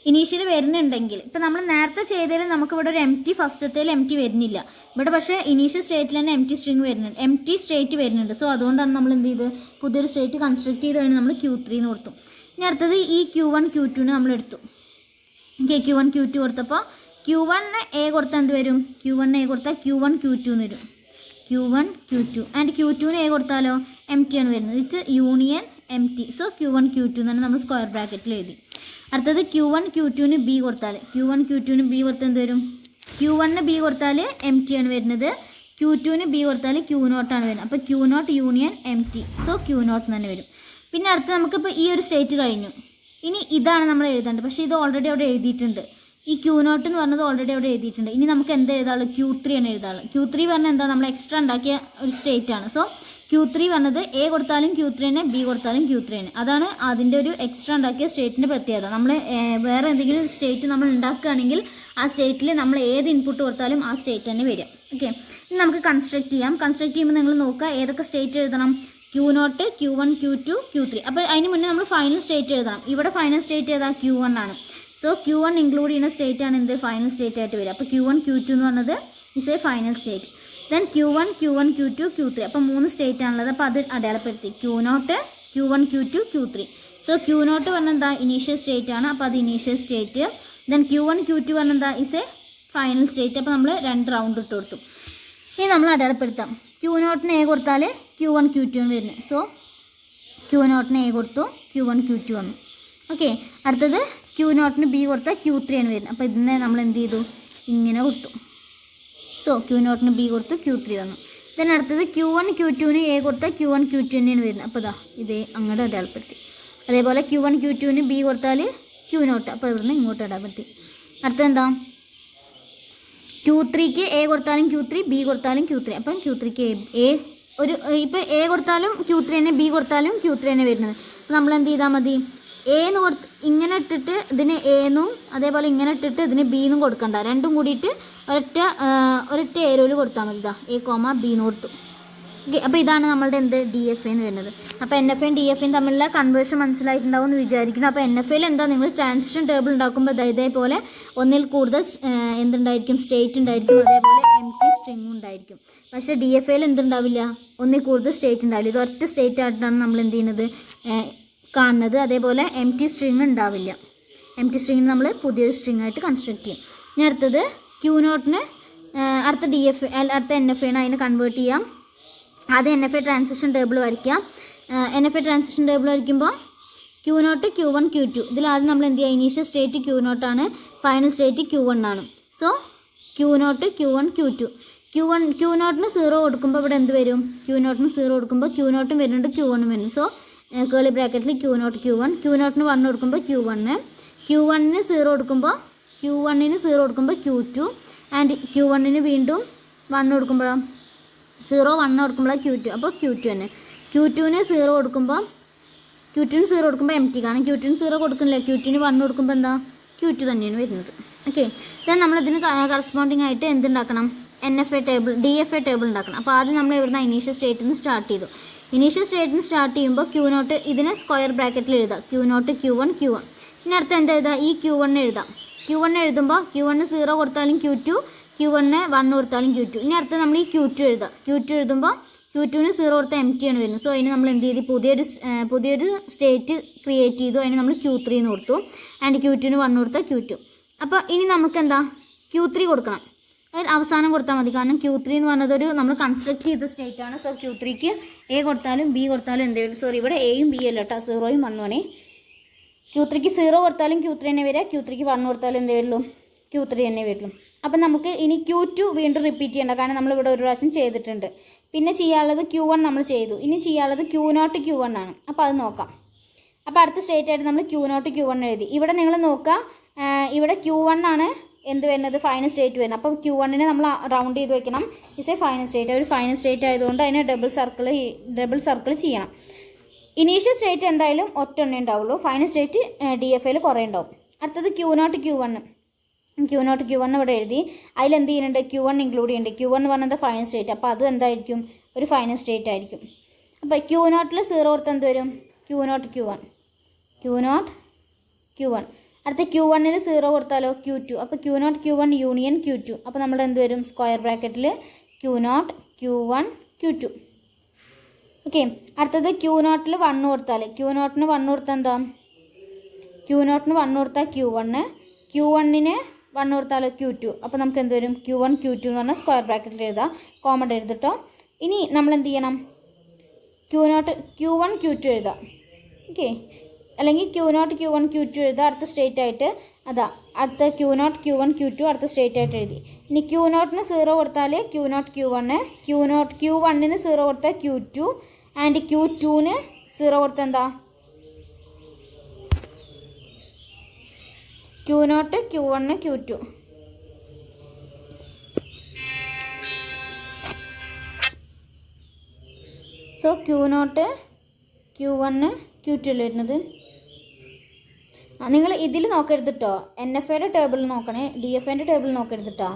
Speaker 1: ഇനീഷ്യൽ വരുന്നുണ്ടെങ്കിൽ, ഇപ്പം നമ്മൾ നേരത്തെ ചെയ്തതിൽ നമുക്കിവിടെ ഒരു ഫസ്റ്റത്തേൽ empty വരുന്നില്ല. ഇവിടെ പക്ഷേ ഇനീഷ്യൽ സ്റ്റേറ്റിൽ തന്നെ empty സ്റ്റേറ്റ് വരുന്നുണ്ട്. സോ അതുകൊണ്ടാണ് നമ്മൾ എന്ത് ചെയ്ത് പുതിയൊരു സ്റ്റേറ്റ് കൺസ്ട്രക്ട് ചെയ്ത് കഴിഞ്ഞാൽ നമ്മൾ Q3 എന്ന് കൊടുത്തു. ഇനി അടുത്തത് ഈ Q1 Q2 നമ്മൾ എടുത്തു. ഓക്കെ, Q1 Q2 കൊടുത്തപ്പോൾ Q1 A കൊടുത്താൽ എന്ത് വരും, Q1 A കൊടുത്താൽ Q1 Q2 എന്ന് വരും, Q1 Q2. And Q2 A കൊടുത്താലോ empty ആണ് വരുന്നത്, it's union empty. So Q1 Q2 എന്ന് നമ്മൾ സ്ക്വയർ ബ്രാക്കറ്റിൽ എഴുതി. അടുത്തത് Q1 Q2 B കൊടുത്താൽ, Q1 Q2 B കൊടുത്താൽ എന്ത് വരും, Q1 B കൊടുത്താൽ empty ആണ് വരുന്നത്, Q2 B കൊടുത്താൽ Q0 ആണ് വരുന്നത്. അപ്പോൾ Q0 union empty. So Q0 തന്നെ വരും. പിന്നെ അടുത്ത് നമുക്കിപ്പോൾ ഈ ഒരു സ്റ്റേറ്റ് കഴിഞ്ഞു. ഇനി ഇതാണ് നമ്മൾ എഴുതേണ്ടത്, പക്ഷേ ഇത് ഓൾറെഡി അവിടെ എഴുതിയിട്ടുണ്ട്. ഈ Q0 എന്ന് പറഞ്ഞത് ഓൾറെഡി അവിടെ എഴുതിയിട്ടുണ്ട്. ഇനി നമുക്ക് എന്ത് എഴുതാളൂ, Q3 ആണ് എഴുതാളൂ. Q3 പറഞ്ഞാൽ എന്താ, നമ്മൾ എക്സ്ട്രാ ഉണ്ടാക്കിയ ഒരു സ്റ്റേറ്റ് ആണ്. സോ Q3 പറഞ്ഞത് A കൊടുത്താലും Q3 തന്നെ, B കൊടുത്താലും Q3 തന്നെ. അതാണ് അതിൻ്റെ ഒരു എക്സ്ട്രാ ഉണ്ടാക്കിയ സ്റ്റേറ്റിൻ്റെ പ്രത്യേകത. നമ്മൾ വേറെ എന്തെങ്കിലും സ്റ്റേറ്റ് നമ്മൾ ഉണ്ടാക്കുകയാണെങ്കിൽ ആ സ്റ്റേറ്റിൽ നമ്മൾ ഏത് ഇൻപുട്ട് കൊടുത്താലും ആ സ്റ്റേറ്റ് തന്നെ വരിക. ഓക്കെ, ഇനി നമുക്ക് കൺസ്ട്രക്ട് ചെയ്യാം. കൺസ്ട്രക്ട് ചെയ്യുമ്പോൾ നിങ്ങൾ നോക്കുക ഏതൊക്കെ സ്റ്റേറ്റ് എഴുതണം, Q0 Q1 Q2 Q3. അപ്പോൾ അതിന് മുന്നേ നമ്മൾ ഫൈനൽ സ്റ്റേറ്റ് എഴുതണം. ഇവിടെ ഫൈനൽ സ്റ്റേറ്റ് ഏതാ, Q1 ആണ്. സോ Q1 ഇൻക്ലൂഡ് ചെയ്യുന്ന സ്റ്റേറ്റ് ആണ് എന്ത്, ഫൈനൽ സ്റ്റേറ്റ് ആയിട്ട് വരിക. അപ്പോൾ Q1 Q2 എന്ന് പറഞ്ഞത് is a final state. Then Q1 Q2 Q3. അപ്പോൾ 3 സ്റ്റേറ്റ് ആണുള്ളത്. അപ്പോൾ അത് അടയാളപ്പെടുത്തി, Q0 Q1 Q2 Q3. So Q0 പറഞ്ഞാൽ എന്താ, ഇനീഷ്യൽ സ്റ്റേറ്റ് ആണ്. അപ്പോൾ അത് initial state. Then Q1 Q2 പറഞ്ഞാൽ എന്താ, ഇസ് എ ഫൈനൽ സ്റ്റേറ്റ്. അപ്പോൾ നമ്മൾ 2 റൗണ്ട് ഇട്ട് കൊടുത്തു. ഇനി നമ്മൾ അടയാളപ്പെടുത്താം. Q0 A കൊടുത്താൽ Q1 Q2 എന്ന് വരുന്നത്. സോ Q0 A കൊടുത്തു, Q1 Q2 വന്നു. ഓക്കെ, അടുത്തത് Q0 B കൊടുത്താൽ Q3 ആണ് വരുന്നത്. അപ്പോൾ ഇതിനെ നമ്മൾ എന്ത് ചെയ്തു, ഇങ്ങനെ കൊടുത്തു. സോ Q0 ബി കൊടുത്തു, Q3 വന്നു. ദെൻ അടുത്തത് Q1 Q2 എ കൊടുത്താൽ Q1 Q2 തന്നെയാണ് വരുന്നത്. അപ്പോൾ ഇതാ ഇതേ അങ്ങോട്ട് അടയാളപ്പെടുത്തി. അതേപോലെ Q1 Q2 ബി കൊടുത്താൽ Q0, അപ്പോൾ ഇവിടുന്ന് ഇങ്ങോട്ട് അടയാളപ്പെടുത്തി. അടുത്തത് എന്താ, Q3 എ കൊടുത്താലും Q3, ബി കൊടുത്താലും Q3. അപ്പം Q3 എ ഒരു ഇപ്പോൾ എ കൊടുത്താലും Q3 തന്നെ, ബി കൊടുത്താലും Q3 തന്നെ വരുന്നത്. അപ്പോൾ നമ്മൾ എന്ത് ചെയ്താൽ മതി, എന്ന് ഇങ്ങനെ ഇട്ടിട്ട് ഇതിന് എന്നും അതേപോലെ ഇങ്ങനെ ഇട്ടിട്ട് ഇതിന് ബിന്നും കൊടുക്കണ്ട, രണ്ടും കൂടിയിട്ട് ഒരൊറ്റ ഏരോയിൽ കൊടുത്താൽ മതി. ഇതാ എ, ബി എന്ന് കൊടുത്തു. ഓക്കെ, അപ്പോൾ ഇതാണ് നമ്മളുടെ എന്ത് DFA എന്ന് വരുന്നത്. അപ്പോൾ NFAയും DFAയും തമ്മിലുള്ള കൺവേർഷൻ മനസ്സിലായിട്ടുണ്ടാവും എന്ന് വിചാരിക്കുന്നു. അപ്പോൾ NFAയിൽ എന്താ, നിങ്ങൾ ട്രാൻസിഷൻ ടേബിൾ ഉണ്ടാക്കുമ്പോൾ ഇതേപോലെ ഒന്നിൽ കൂടുതൽ എന്തുണ്ടായിരിക്കും, സ്റ്റേറ്റ് ഉണ്ടായിരിക്കും, അതേപോലെ എംപ്റ്റി സ്ട്രിങ്ങും ഉണ്ടായിരിക്കും. പക്ഷേ DFAയിൽ എന്തുണ്ടാവില്ല, ഒന്നിൽ കൂടുതൽ സ്റ്റേറ്റ് ഉണ്ടാവില്ല. ഇത് ഒറ്റ സ്റ്റേറ്റ് ആയിട്ടാണ് നമ്മൾ എന്ത് ചെയ്യുന്നത്, കാണുന്നത്. അതേപോലെ എംപ്റ്റി സ്ട്രിങ് ഉണ്ടാവില്ല. എംപ്റ്റി സ്ട്രിങ് നമ്മൾ പുതിയൊരു സ്ട്രിങ് ആയിട്ട് കൺസ്ട്രക്ട് ചെയ്യും. ഇനി അടുത്തത് Q0 അടുത്ത അടുത്ത NFA ആണ്, അതിനെ കൺവേർട്ട് ചെയ്യാം. ആദ്യം NFA ട്രാൻസിഷൻ ടേബിൾ വരയ്ക്കാം. NFA ട്രാൻസിഷൻ ടേബിൾ വരയ്ക്കുമ്പോൾ Q0 Q1 Q2 ഇതിലാദ്യം നമ്മൾ എന്ത് ചെയ്യുക, ഇനീഷ്യൽ സ്റ്റേറ്റ് Q0 ആണ്, ഫൈനൽ സ്റ്റേറ്റ് Q1 ആണ്. So Q0 Q1 Q2 Q0 0 കൊടുക്കുമ്പോൾ ഇവിടെ എന്ത് വരും, Q0 0 കൊടുക്കുമ്പോൾ Q0 വരുന്നുണ്ട്, Q1 വരുന്നു. സോ കേളി ബ്രാക്കറ്റിൽ Q0 Q1 Q0 1 കൊടുക്കുമ്പോൾ Q1 Q1 0 കൊടുക്കുമ്പോൾ Q2 ആൻഡ് Q1 വീണ്ടും 1 കൊടുക്കുമ്പോഴോ 0 1 കൊടുക്കുമ്പോഴാണ് Q2. അപ്പോൾ Q2 തന്നെ. Q2 0 കൊടുക്കുമ്പോൾ എംറ്റി, കാരണം Q2 0 കൊടുക്കുന്നില്ല, Q2 1 കൊടുക്കുമ്പോൾ എന്താ, Q2 തന്നെയാണ് വരുന്നത്. ഓക്കെ, ദെൻ നമ്മളിതിന് കറസ്പോണ്ടിങ് ആയിട്ട് എന്തുണ്ടാക്കണം, NFA ടേബിൾ DFA ടേബിൾ ഉണ്ടാക്കണം. അപ്പോൾ ആദ്യം നമ്മൾ ഇവിടുന്ന് ഇനീഷ്യൽ സ്റ്റേറ്റിൽ നിന്ന് സ്റ്റാർട്ട് ചെയ്തു. ഇനീഷ്യൽ സ്റ്റേറ്റിൽ നിന്ന് സ്റ്റാർട്ട് ചെയ്യുമ്പോൾ Q0 ഇതിനെ സ്ക്വയർ ബ്രാക്കറ്റിൽ എഴുതാം, Q0 Q1 Q1. ഇനി അടുത്ത് എന്താ എഴുതാം, ഈ Q1 എഴുതാം. Q1 എഴുതുമ്പോൾ Q1 0 കൊടുത്താലും Q2, Q1 1 കൊടുത്താലും Q2. ഇനി അടുത്ത് നമ്മൾ ഈ Q2 എഴുതാം. Q2 എഴുതുമ്പോൾ Q2 0 കൊടുത്താൽ എംറ്റി ആണ് വരുന്നത്. സോ അതിന് നമ്മൾ എന്ത് ചെയ്തു, പുതിയൊരു സ്റ്റേറ്റ് ക്രിയേറ്റ് ചെയ്തു. അതിന് നമ്മൾ Q3 എന്ന് കൊടുത്തു, ആൻഡ് Q2 1 കൊടുത്താൽ Q2. അപ്പോൾ ഇനി നമുക്ക് എന്താ, Q3 കൊടുക്കണം. അതായത് അവസാനം കൊടുത്താൽ മതി, കാരണം Q3 എന്ന് പറഞ്ഞതൊരു നമ്മൾ കൺസ്ട്രക്ട് ചെയ്ത സ്റ്റേറ്റ് ആണ്. സോ Q3 എ കൊടുത്താലും ബി കൊടുത്താലും എന്ത് വരും, സോറി ഇവിടെ എയും ബി അല്ല കേട്ടോ, 0യും 1ഉം ആണ്. Q3 0 കൊടുത്താലും Q3 തന്നെ വരിക, Q3 1 കൊടുത്താലും എന്ത് വരുള്ളൂ, Q3 തന്നെ വരുള്ളൂ. അപ്പം നമുക്ക് ഇനി Q2 വീണ്ടും റിപ്പീറ്റ് ചെയ്യേണ്ട, കാരണം നമ്മളിവിടെ ഒരു പ്രാവശ്യം ചെയ്തിട്ടുണ്ട്. പിന്നെ ചെയ്യാനുള്ളത് Q1 നമ്മൾ ചെയ്തു, ഇനി ചെയ്യാനുള്ളത് Q0 Q1 ആണ്. അപ്പോൾ അത് നോക്കാം. അപ്പോൾ അടുത്ത സ്റ്റേറ്റ് ആയിട്ട് നമ്മൾ Q0 Q1 എഴുതി. ഇവിടെ നിങ്ങൾ നോക്കുക, ഇവിടെ Q1 ആണ് എന്ത് വരുന്നത്, ഫൈനൽ സ്റ്റേറ്റ് വരുന്നത്. അപ്പോൾ Q1 നമ്മൾ റൗണ്ട് ചെയ്ത് വെക്കണം, ഇസ് എ ഫൈനൽ സ്റ്റേറ്റ്. ഒരു ഫൈനൽ സ്റ്റേറ്റ് ആയതുകൊണ്ട് അതിനെ ഡബിൾ സർക്കിൾ ചെയ്യണം. ഇനീഷ്യൽ സ്റ്റേറ്റ് എന്തായാലും ഒറ്റ എണ്ണേ ഉണ്ടാവുള്ളൂ, ഫൈനൽ സ്റ്റേറ്റ് DFAയിൽ കുറേ ഉണ്ടാവും. അടുത്തത് Q0 Q1 ഇവിടെ എഴുതി. അതിലെന്ത് ചെയ്യുന്നുണ്ട്, Q1 ഇൻക്ലൂഡ് ചെയ്യുന്നുണ്ട്. Q1 എന്ന് പറഞ്ഞത് ഫൈനൽ സ്റ്റേറ്റ്, അപ്പോൾ അതും എന്തായിരിക്കും, ഒരു ഫൈനൽ സ്റ്റേറ്റ് ആയിരിക്കും. അപ്പോൾ Q0 0 കൊടുത്ത് എന്ത് വരും, Q0 Q1. അടുത്ത Q1 0 കൊടുത്താലോ Q2. അപ്പോൾ Q0 Q1 യൂണിയൻ Q2. അപ്പോൾ നമ്മൾ എന്ത് വരും, സ്ക്വയർ ബ്രാക്കറ്റിൽ Q0 Q1 Q2. ഓക്കെ, അടുത്തത് Q0 1 കൊടുത്താൽ, Q0 1 കൊടുത്താൽ എന്താ, Q0 1 കൊടുത്താൽ Q1, Q1 1 കൊടുത്താലോ Q2. അപ്പോൾ നമുക്ക് എന്ത് വരും, Q1 Q2 എന്ന് പറഞ്ഞാൽ സ്ക്വയർ ബ്രാക്കറ്റിൽ എഴുതാം, കോമൺ എഴുതിട്ടോ. ഇനി നമ്മൾ എന്ത് ചെയ്യണം, Q1 Q2 എഴുതാം. ഓക്കെ, അല്ലെങ്കിൽ Q0 Q1 Q2 എഴുതാം അടുത്ത സ്റ്റേറ്റ് ആയിട്ട്. അതാ അടുത്ത Q0 Q1 Q2 അടുത്ത സ്റ്റേറ്റ് ആയിട്ട് എഴുതി. ഇനി Q0 0 കൊടുത്താൽ Q0 Q1, Q1 0 കൊടുത്താൽ Q2, ആൻഡ് Q2 0 കൊടുത്താൽ എന്താ, Q0 Q1 Q2. So Q0 Q1 Q2 വരുന്നത്. നിങ്ങൾ ഇതിൽ നോക്കരുത് കേട്ടോ, NFAയുടെ ടേബിൾ നോക്കണേ, DFAൻ്റെ ടേബിൾ നോക്കരുത് കേട്ടോ.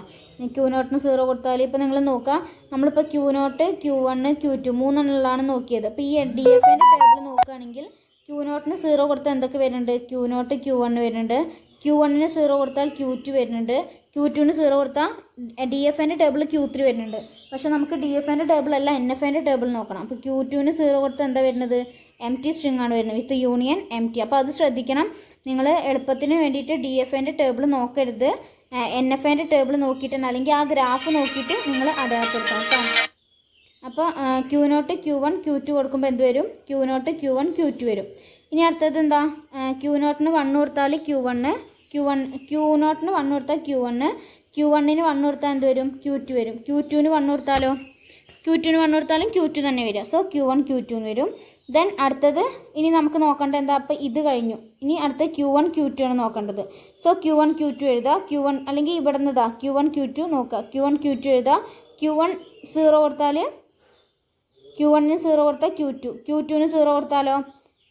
Speaker 1: Q0 0 കൊടുത്താൽ ഇപ്പോൾ നിങ്ങൾ നോക്കുക, നമ്മളിപ്പോൾ Q0 Q1 Q2 മൂന്നെണ്ണമാണ് നോക്കിയത്. അപ്പോൾ ഈ DFAൻ്റെ ടേബിൾ നോക്കുകയാണെങ്കിൽ Q0 0 കൊടുത്താൽ എന്തൊക്കെ വരുന്നുണ്ട്, Q0 Q1 വരുന്നുണ്ട്, Q1 0 കൊടുത്താൽ Q2 വരുന്നുണ്ട്, Q2 0 കൊടുത്താൽ DFAൻ്റെ ടേബിൾ Q3 വരുന്നുണ്ട്. പക്ഷേ നമുക്ക് DFAൻ്റെ ടേബിൾ അല്ല, NFAൻ്റെ ടേബിൾ നോക്കണം. അപ്പോൾ Q2 0 കൊടുത്താൽ എന്താ വരുന്നത്, എംറ്റി സ്ട്രിങ് ആണ് വരുന്നത്, വിത്ത് യൂണിയൻ എംറ്റി. അപ്പോൾ അത് ശ്രദ്ധിക്കണം. നിങ്ങൾ എളുപ്പത്തിന് വേണ്ടിയിട്ട് DFAൻ്റെ ടേബിൾ നോക്കരുത്, NFAൻ്റെ ടേബിൾ നോക്കിയിട്ടാണ്, അല്ലെങ്കിൽ ആ ഗ്രാഫ് നോക്കിയിട്ട് നിങ്ങൾ അടയാളപ്പെടുത്തണം കേട്ടോ. അപ്പോൾ Q0 Q1 Q2 കൊടുക്കുമ്പോൾ എന്ത് വരും, Q0 Q1 Q2 വരും. ഇനി അടുത്തത് എന്താ, Q0 1 കൊടുത്താൽ Q1, Q0 1 കൊടുത്താൽ Q1, Q1 1 കൊടുത്താൽ എന്ത് വരും? Q2 വരും. Q2 1 കൊടുത്താലോ? Q2 1 കൊടുത്താലും Q2 തന്നെ വരിക. സോ Q1 Q2 വരും. ദെൻ അടുത്തത് ഇനി നമുക്ക് നോക്കേണ്ടത് എന്താ? അപ്പോൾ ഇത് കഴിഞ്ഞു. ഇനി അടുത്ത Q1 Q2 ആണ് നോക്കേണ്ടത്. സോ Q1 Q2 എഴുതുക. Q1 അല്ലെങ്കിൽ ഇവിടെ നിന്നതാ Q1 Q2 നോക്കുക. Q1 Q2 എഴുതുക. Q1 0 കൊടുത്താൽ Q1 0 കൊടുത്താൽ Q2. Q2 0 കൊടുത്താലോ?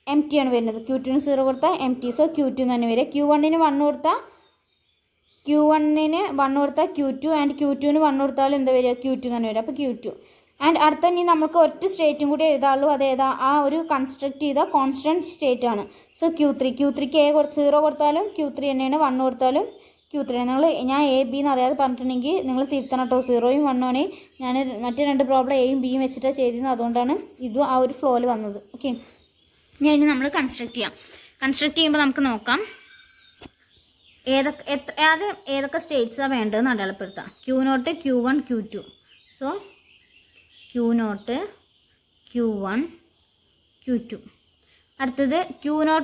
Speaker 1: MT ആണ് വരുന്നത്. Q2 0 കൊടുത്താൽ MT. സോ Q2 തന്നെ വരിക. Q1 1 കൊടുത്താൽ Q1 1 കൊടുത്താൽ Q2 ആൻഡ് Q2 1 കൊടുത്താൽ എന്താ വരിക? Q2 തന്നെ വരിക. അപ്പോൾ Q2. ആൻഡ് അടുത്ത ഇനി നമുക്ക് ഒറ്റ സ്റ്റേറ്റും കൂടി എഴുതാറുള്ളൂ. അതേതാ? ആ ഒരു കൺസ്ട്രക്ട് ചെയ്ത കോൺസ്റ്റൻറ്റ് സ്റ്റേറ്റ് ആണ്. So Q3. Q3ക്ക് 0 കൊടുത്താലും Q3 തന്നെയാണ്. 1 കൊടുത്താലും Q3. ഞാൻ A B എന്ന് അറിയാതെ പറഞ്ഞിട്ടുണ്ടെങ്കിൽ നിങ്ങൾ തിരുത്തണം കേട്ടോ. 0യും 1 ആണ്. ഞാൻ മറ്റേ 2 പ്രോബ്ലം Aയും Bയും വെച്ചിട്ടാണ് ചെയ്തിരുന്നത്. അതുകൊണ്ടാണ് ഇതും ആ ഒരു ഫ്ലോയിൽ വന്നത്. ഓക്കെ, ഇനി നമ്മൾ കൺസ്ട്രക്ട് ചെയ്യാം. കൺസ്ട്രക്ട് ചെയ്യുമ്പോൾ നമുക്ക് നോക്കാം ഏതൊക്കെ സ്റ്റേറ്റ്സാണ് വേണ്ടതെന്ന് അടയാളപ്പെടുത്താം. Q0 Q1 Q2. So Q0 Q1 Q2. അടുത്തത് Q0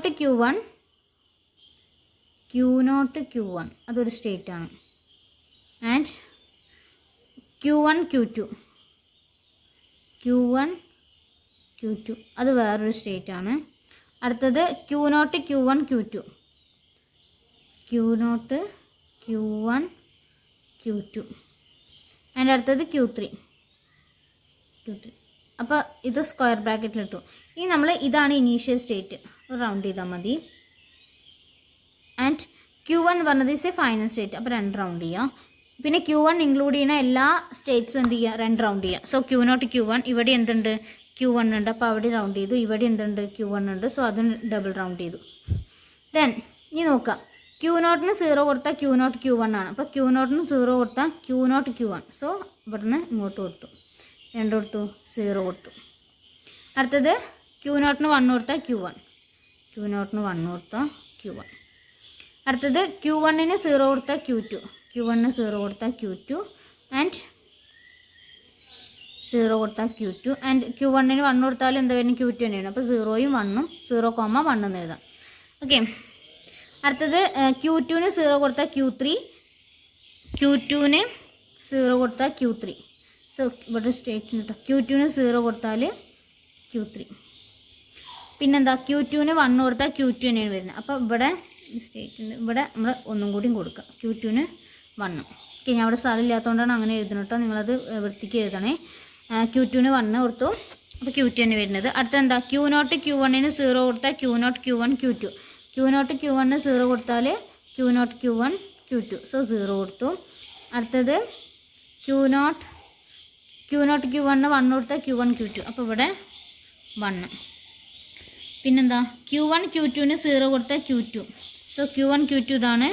Speaker 1: Q1 അതൊരു സ്റ്റേറ്റ് ആണ്. ആൻഡ് Q1 Q2 അത് വേറൊരു സ്റ്റേറ്റ് ആണ്. അടുത്തത് Q0 Q1 Q2 ആൻഡ് അടുത്തത് Q3. അപ്പോൾ ഇത് സ്ക്വയർ ബ്രാക്കറ്റിലിട്ടു. ഇനി നമ്മൾ ഇതാണ് ഇനീഷ്യൽ സ്റ്റേറ്റ്. റൗണ്ട് ചെയ്താൽ മതി. ആൻഡ് Q1 പറഞ്ഞത് ഈസ് എ ഫൈനൽ സ്റ്റേറ്റ്. അപ്പോൾ 2 റൗണ്ട് ചെയ്യുക. പിന്നെ Q1 ഇൻക്ലൂഡ് ചെയ്യുന്ന എല്ലാ സ്റ്റേറ്റ്സും എന്ത് ചെയ്യുക? 2 റൗണ്ട് ചെയ്യുക. സോ Q0 Q1 ഇവിടെ എന്തുണ്ട്? Q1 ഉണ്ട്. അപ്പോൾ അവിടെ റൗണ്ട് ചെയ്തു. ഇവിടെ എന്തുണ്ട്? Q1 ഉണ്ട്. സോ അതും ഡബിൾ റൗണ്ട് ചെയ്തു. ദെൻ ഇനി നോക്കാം. Q0 0 കൊടുത്താൽ Q0 Q1 ആണ്. അപ്പോൾ Q0 0 കൊടുത്താൽ Q0 Q1. സോ ഇവിടുന്ന് ഇങ്ങോട്ട് കൊടുത്തു. 2 കൊടുത്തു, 0 കൊടുത്തു. അടുത്തത് Q0 1 കൊടുത്താൽ Q1. അടുത്തത് Q1 0 കൊടുത്താൽ Q2. Q1 0 കൊടുത്താൽ Q2 ആൻഡ് 0 കൊടുത്താൽ Q2 ആൻഡ് Q1 1 കൊടുത്താലും എന്താ വരുന്നത്? Q2 തന്നെയാണ്. അപ്പോൾ 0യും 1ഉം 0,1 എന്ന് എഴുതാം. ഓക്കെ, അടുത്തത് Q2 0 കൊടുത്താൽ Q3. Q2 0 കൊടുത്താൽ Q3. സോ ഇവിടെ സ്റ്റേറ്റ് കേട്ടോ. Q2 0 കൊടുത്താൽ Q3. പിന്നെന്താ? Q2 1 കൊടുത്താൽ Q2 തന്നെയാണ് വരുന്നത്. അപ്പോൾ ഇവിടെ സ്റ്റേറ്റ് ഇവിടെ നമ്മൾ ഒന്നും കൂടിയും കൊടുക്കുക. Q2 1. ഓക്കെ, ഞാൻ അവിടെ സ്ഥലം ഇല്ലാത്തതുകൊണ്ടാണ് അങ്ങനെ എഴുതുന്നത് കേട്ടോ. നിങ്ങളത് വൃത്തിക്ക് എഴുതണേ. Q2 1 കൊടുത്തു. അപ്പോൾ Q2 തന്നെ വരുന്നത്. അടുത്തെന്താ? Q0 Q1 0 കൊടുത്താൽ Q0 Q1 Q2. Q0 Q1 0 കൊടുത്താൽ Q0 Q1 Q2. സോ 0 കൊടുത്തു. അടുത്തത് Q0 Q1 1 കൊടുത്താൽ Q1 Q2. അപ്പോൾ ഇവിടെ 1. പിന്നെന്താ? Q1 Q2 0 കൊടുത്താൽ Q2. സോ Q1 Q2 ഇതാണ്.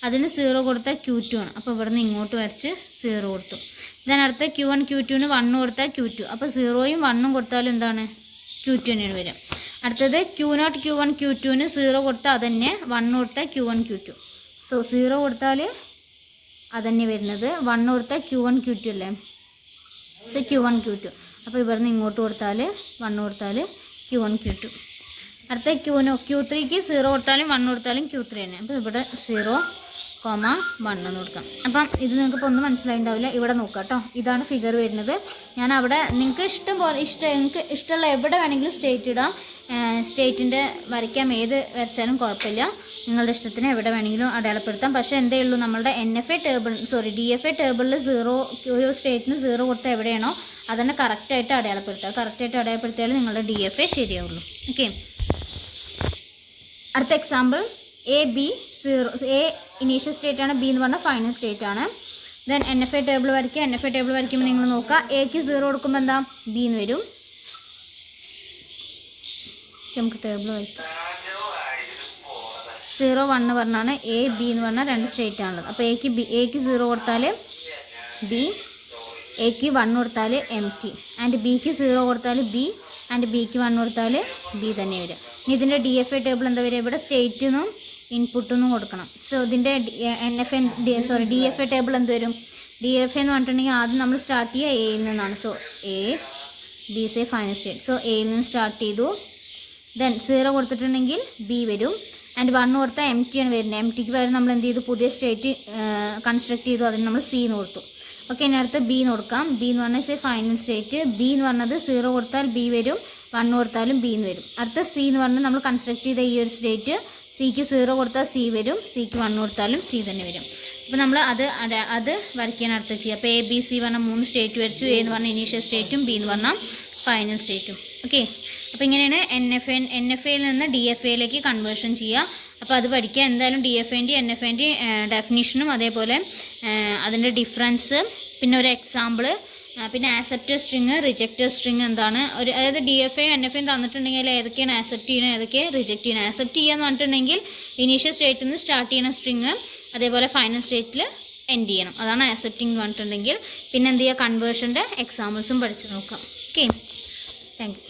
Speaker 1: അതിന് 0 കൊടുത്താൽ Q2 ആണ്. അപ്പോൾ ഇവിടെ നിന്ന് ഇങ്ങോട്ട് വരച്ച് 0 കൊടുത്തു. ദെൻ അടുത്ത Q1 Q2 1 കൊടുത്താൽ Q2. അപ്പോൾ 0യും 1ഉം കൊടുത്താലും എന്താണ്? Q2 തന്നെയാണ് വരിക. അടുത്തത് Q0 Q1 Q2 0 കൊടുത്താൽ അതന്നെ. 1 കൊടുത്താൽ Q1 Q2. സോ 0 കൊടുത്താൽ അതന്നെ വരുന്നത്. 1 കൊടുത്താൽ Q1 Q2 അല്ലേ? So Q1 Q2. അപ്പോൾ ഇവിടെ നിന്ന് ഇങ്ങോട്ട് കൊടുത്താൽ 1 കൊടുത്താൽ Q1 Q2. അടുത്ത Q3ക്ക് 0 കൊടുത്താലും 1 കൊടുത്താലും Q3 തന്നെ. അപ്പോൾ ഇവിടെ 0,1 എന്ന് കൊടുക്കാം. അപ്പം ഇത് നിങ്ങൾക്ക് ഇപ്പോൾ ഒന്നും മനസ്സിലായിട്ടുണ്ടാവില്ല. ഇവിടെ നോക്കാം കേട്ടോ. ഇതാണ് ഫിഗർ വരുന്നത്. ഞാൻ അവിടെ നിങ്ങൾക്ക് നിങ്ങൾക്ക് ഇഷ്ടമുള്ള എവിടെ വേണമെങ്കിലും സ്റ്റേറ്റ് ഇടാം. സ്റ്റേറ്റിൻ്റെ വരയ്ക്കാം. ഏത് വരച്ചാലും കുഴപ്പമില്ല. നിങ്ങളുടെ ഇഷ്ടത്തിന് എവിടെ വേണമെങ്കിലും അടയാളപ്പെടുത്താം. പക്ഷേ എന്തേ ഉള്ളൂ, നമ്മളുടെ DFA ടേബിളിൽ 0 ഒരു സ്റ്റേറ്റിന് 0 കൊടുത്താൽ എവിടെയാണോ അതന്നെ കറക്റ്റായിട്ട് അടയാളപ്പെടുത്തുക. കറക്റ്റായിട്ട് അടയാളപ്പെടുത്തിയാൽ നിങ്ങളുടെ DFA ശരിയാവുള്ളൂ. ഓക്കെ, അടുത്ത example AB 0. A initial state ആണ്. B എന്ന് പറഞ്ഞാൽ ഫൈനൽ സ്റ്റേറ്റ് ആണ്. ദെൻ NFA ടേബിൾ വരയ്ക്കുക. NFA ടേബിൾ വരയ്ക്കുമ്പോൾ നിങ്ങൾ നോക്കുക. Aക്ക് 0 കൊടുക്കുമ്പോൾ എന്താ? B എന്ന് വരും. നമുക്ക് ടേബിൾ വരയ്ക്കാം. 0 1 പറഞ്ഞാണ് A B എന്ന് പറഞ്ഞാൽ 2 സ്റ്റേറ്റ് ആണുള്ളത്. അപ്പോൾ Aക്ക് 0 കൊടുത്താൽ B, Aക്ക് 1 കൊടുത്താൽ MT ആൻഡ് Bക്ക് 0 കൊടുത്താൽ B ആൻഡ് Bക്ക് 1 കൊടുത്താൽ B തന്നെ വരിക. ഇനി ഇതിൻ്റെ DFA ടേബിൾ എന്താ വരിക? ഇവിടെ സ്റ്റേറ്റിനും ഇൻപുട്ടൊന്നും കൊടുക്കണം. സോ ഇതിൻ്റെ DFA ടേബിൾ എന്ത് വരും? DFA എന്ന് പറഞ്ഞിട്ടുണ്ടെങ്കിൽ ആദ്യം നമ്മൾ സ്റ്റാർട്ട് ചെയ്യുക Aയിൽ നിന്നാണ്. So A B is a final state. So Aയിൽ നിന്ന് സ്റ്റാർട്ട് ചെയ്തു. ദെൻ 0 കൊടുത്തിട്ടുണ്ടെങ്കിൽ B വരും ആൻഡ് 1 കൊടുത്താൽ എം ടി ആണ് വരുന്നത്. എം ടിക്ക് പകരം നമ്മൾ എന്ത് ചെയ്തു, പുതിയ സ്റ്റേറ്റ് കൺസ്ട്രക്ട് ചെയ്തു, അതിന് നമ്മൾ സി എന്ന് കൊടുത്തു. ഓക്കെ, ഇനി അടുത്ത് ബി എന്ന് കൊടുക്കാം. ബി എന്ന് പറഞ്ഞാൽ ഫൈനൽ സ്റ്റേറ്റ്. ബി എന്ന് പറഞ്ഞത് 0 കൊടുത്താൽ ബി വരും, 1 കൊടുത്താലും ബി എന്ന് വരും. അടുത്ത സി എന്ന് പറഞ്ഞാൽ നമ്മൾ കൺസ്ട്രക്ട് ചെയ്ത ഈ ഒരു സ്റ്റേറ്റ്, സിക്ക് 0 കൊടുത്താൽ സി വരും, സിക്ക് 1 കൊടുത്താലും സി തന്നെ വരും. അപ്പോൾ നമ്മൾ അത് വരയ്ക്കാൻ അടുത്ത് ചെയ്യുക. അപ്പോൾ എ ബി സി പറഞ്ഞാൽ 3 സ്റ്റേറ്റ് വരച്ചു. എ എന്ന് പറഞ്ഞാൽ ഇനീഷ്യൽ സ്റ്റേറ്റും ബി എന്ന് പറഞ്ഞാൽ ഫൈനൽ സ്റ്റേറ്റും. ഓക്കെ, അപ്പോൾ ഇങ്ങനെയാണ് എൻ എഫ് എയിൽ നിന്ന് ഡി എഫ് എയിലേക്ക് കൺവേർഷൻ ചെയ്യുക. അപ്പോൾ അത് പഠിക്കുക. എന്തായാലും ഡി എഫ് എൻ്റെയും എൻ എഫ് എൻ്റെയും ഡെഫിനിഷനും അതേപോലെ അതിൻ്റെ ഡിഫറൻസ്, പിന്നെ ഒരു എക്സാമ്പിൾ, പിന്നെ ആക്സെപ്റ്റർ സ്ട്രിങ്, റിജക്റ്റർ സ്ട്രിങ് എന്താണ്, അതായത് ഡി എഫ് എയും എൻ എഫ് എയും തന്നിട്ടുണ്ടെങ്കിൽ ഏതൊക്കെയാണ് ആക്സെപ്റ്റ് ചെയ്യുന്നത്, ഏതൊക്കെയാണ് റിജക്റ്റ് ചെയ്യുന്നത്. ആക്സെപ്റ്റ് ചെയ്യാന്ന് പറഞ്ഞിട്ടുണ്ടെങ്കിൽ ഇനീഷ്യൽ സ്റ്റേറ്റിൽ നിന്ന് സ്റ്റാർട്ട് ചെയ്യുന്ന സ്ട്രിങ് അതേപോലെ ഫൈനൽ സ്റ്റേറ്റിൽ എൻഡ് ചെയ്യണം, അതാണ് ആക്സെപ്റ്റിംഗ് എന്ന് പറഞ്ഞിട്ടുണ്ടെങ്കിൽ. പിന്നെ എന്ത് ചെയ്യുക, കൺവേർഷൻ്റെ എക്സാമ്പിൾസും പഠിച്ച് നോക്കാം. Okay, thank you.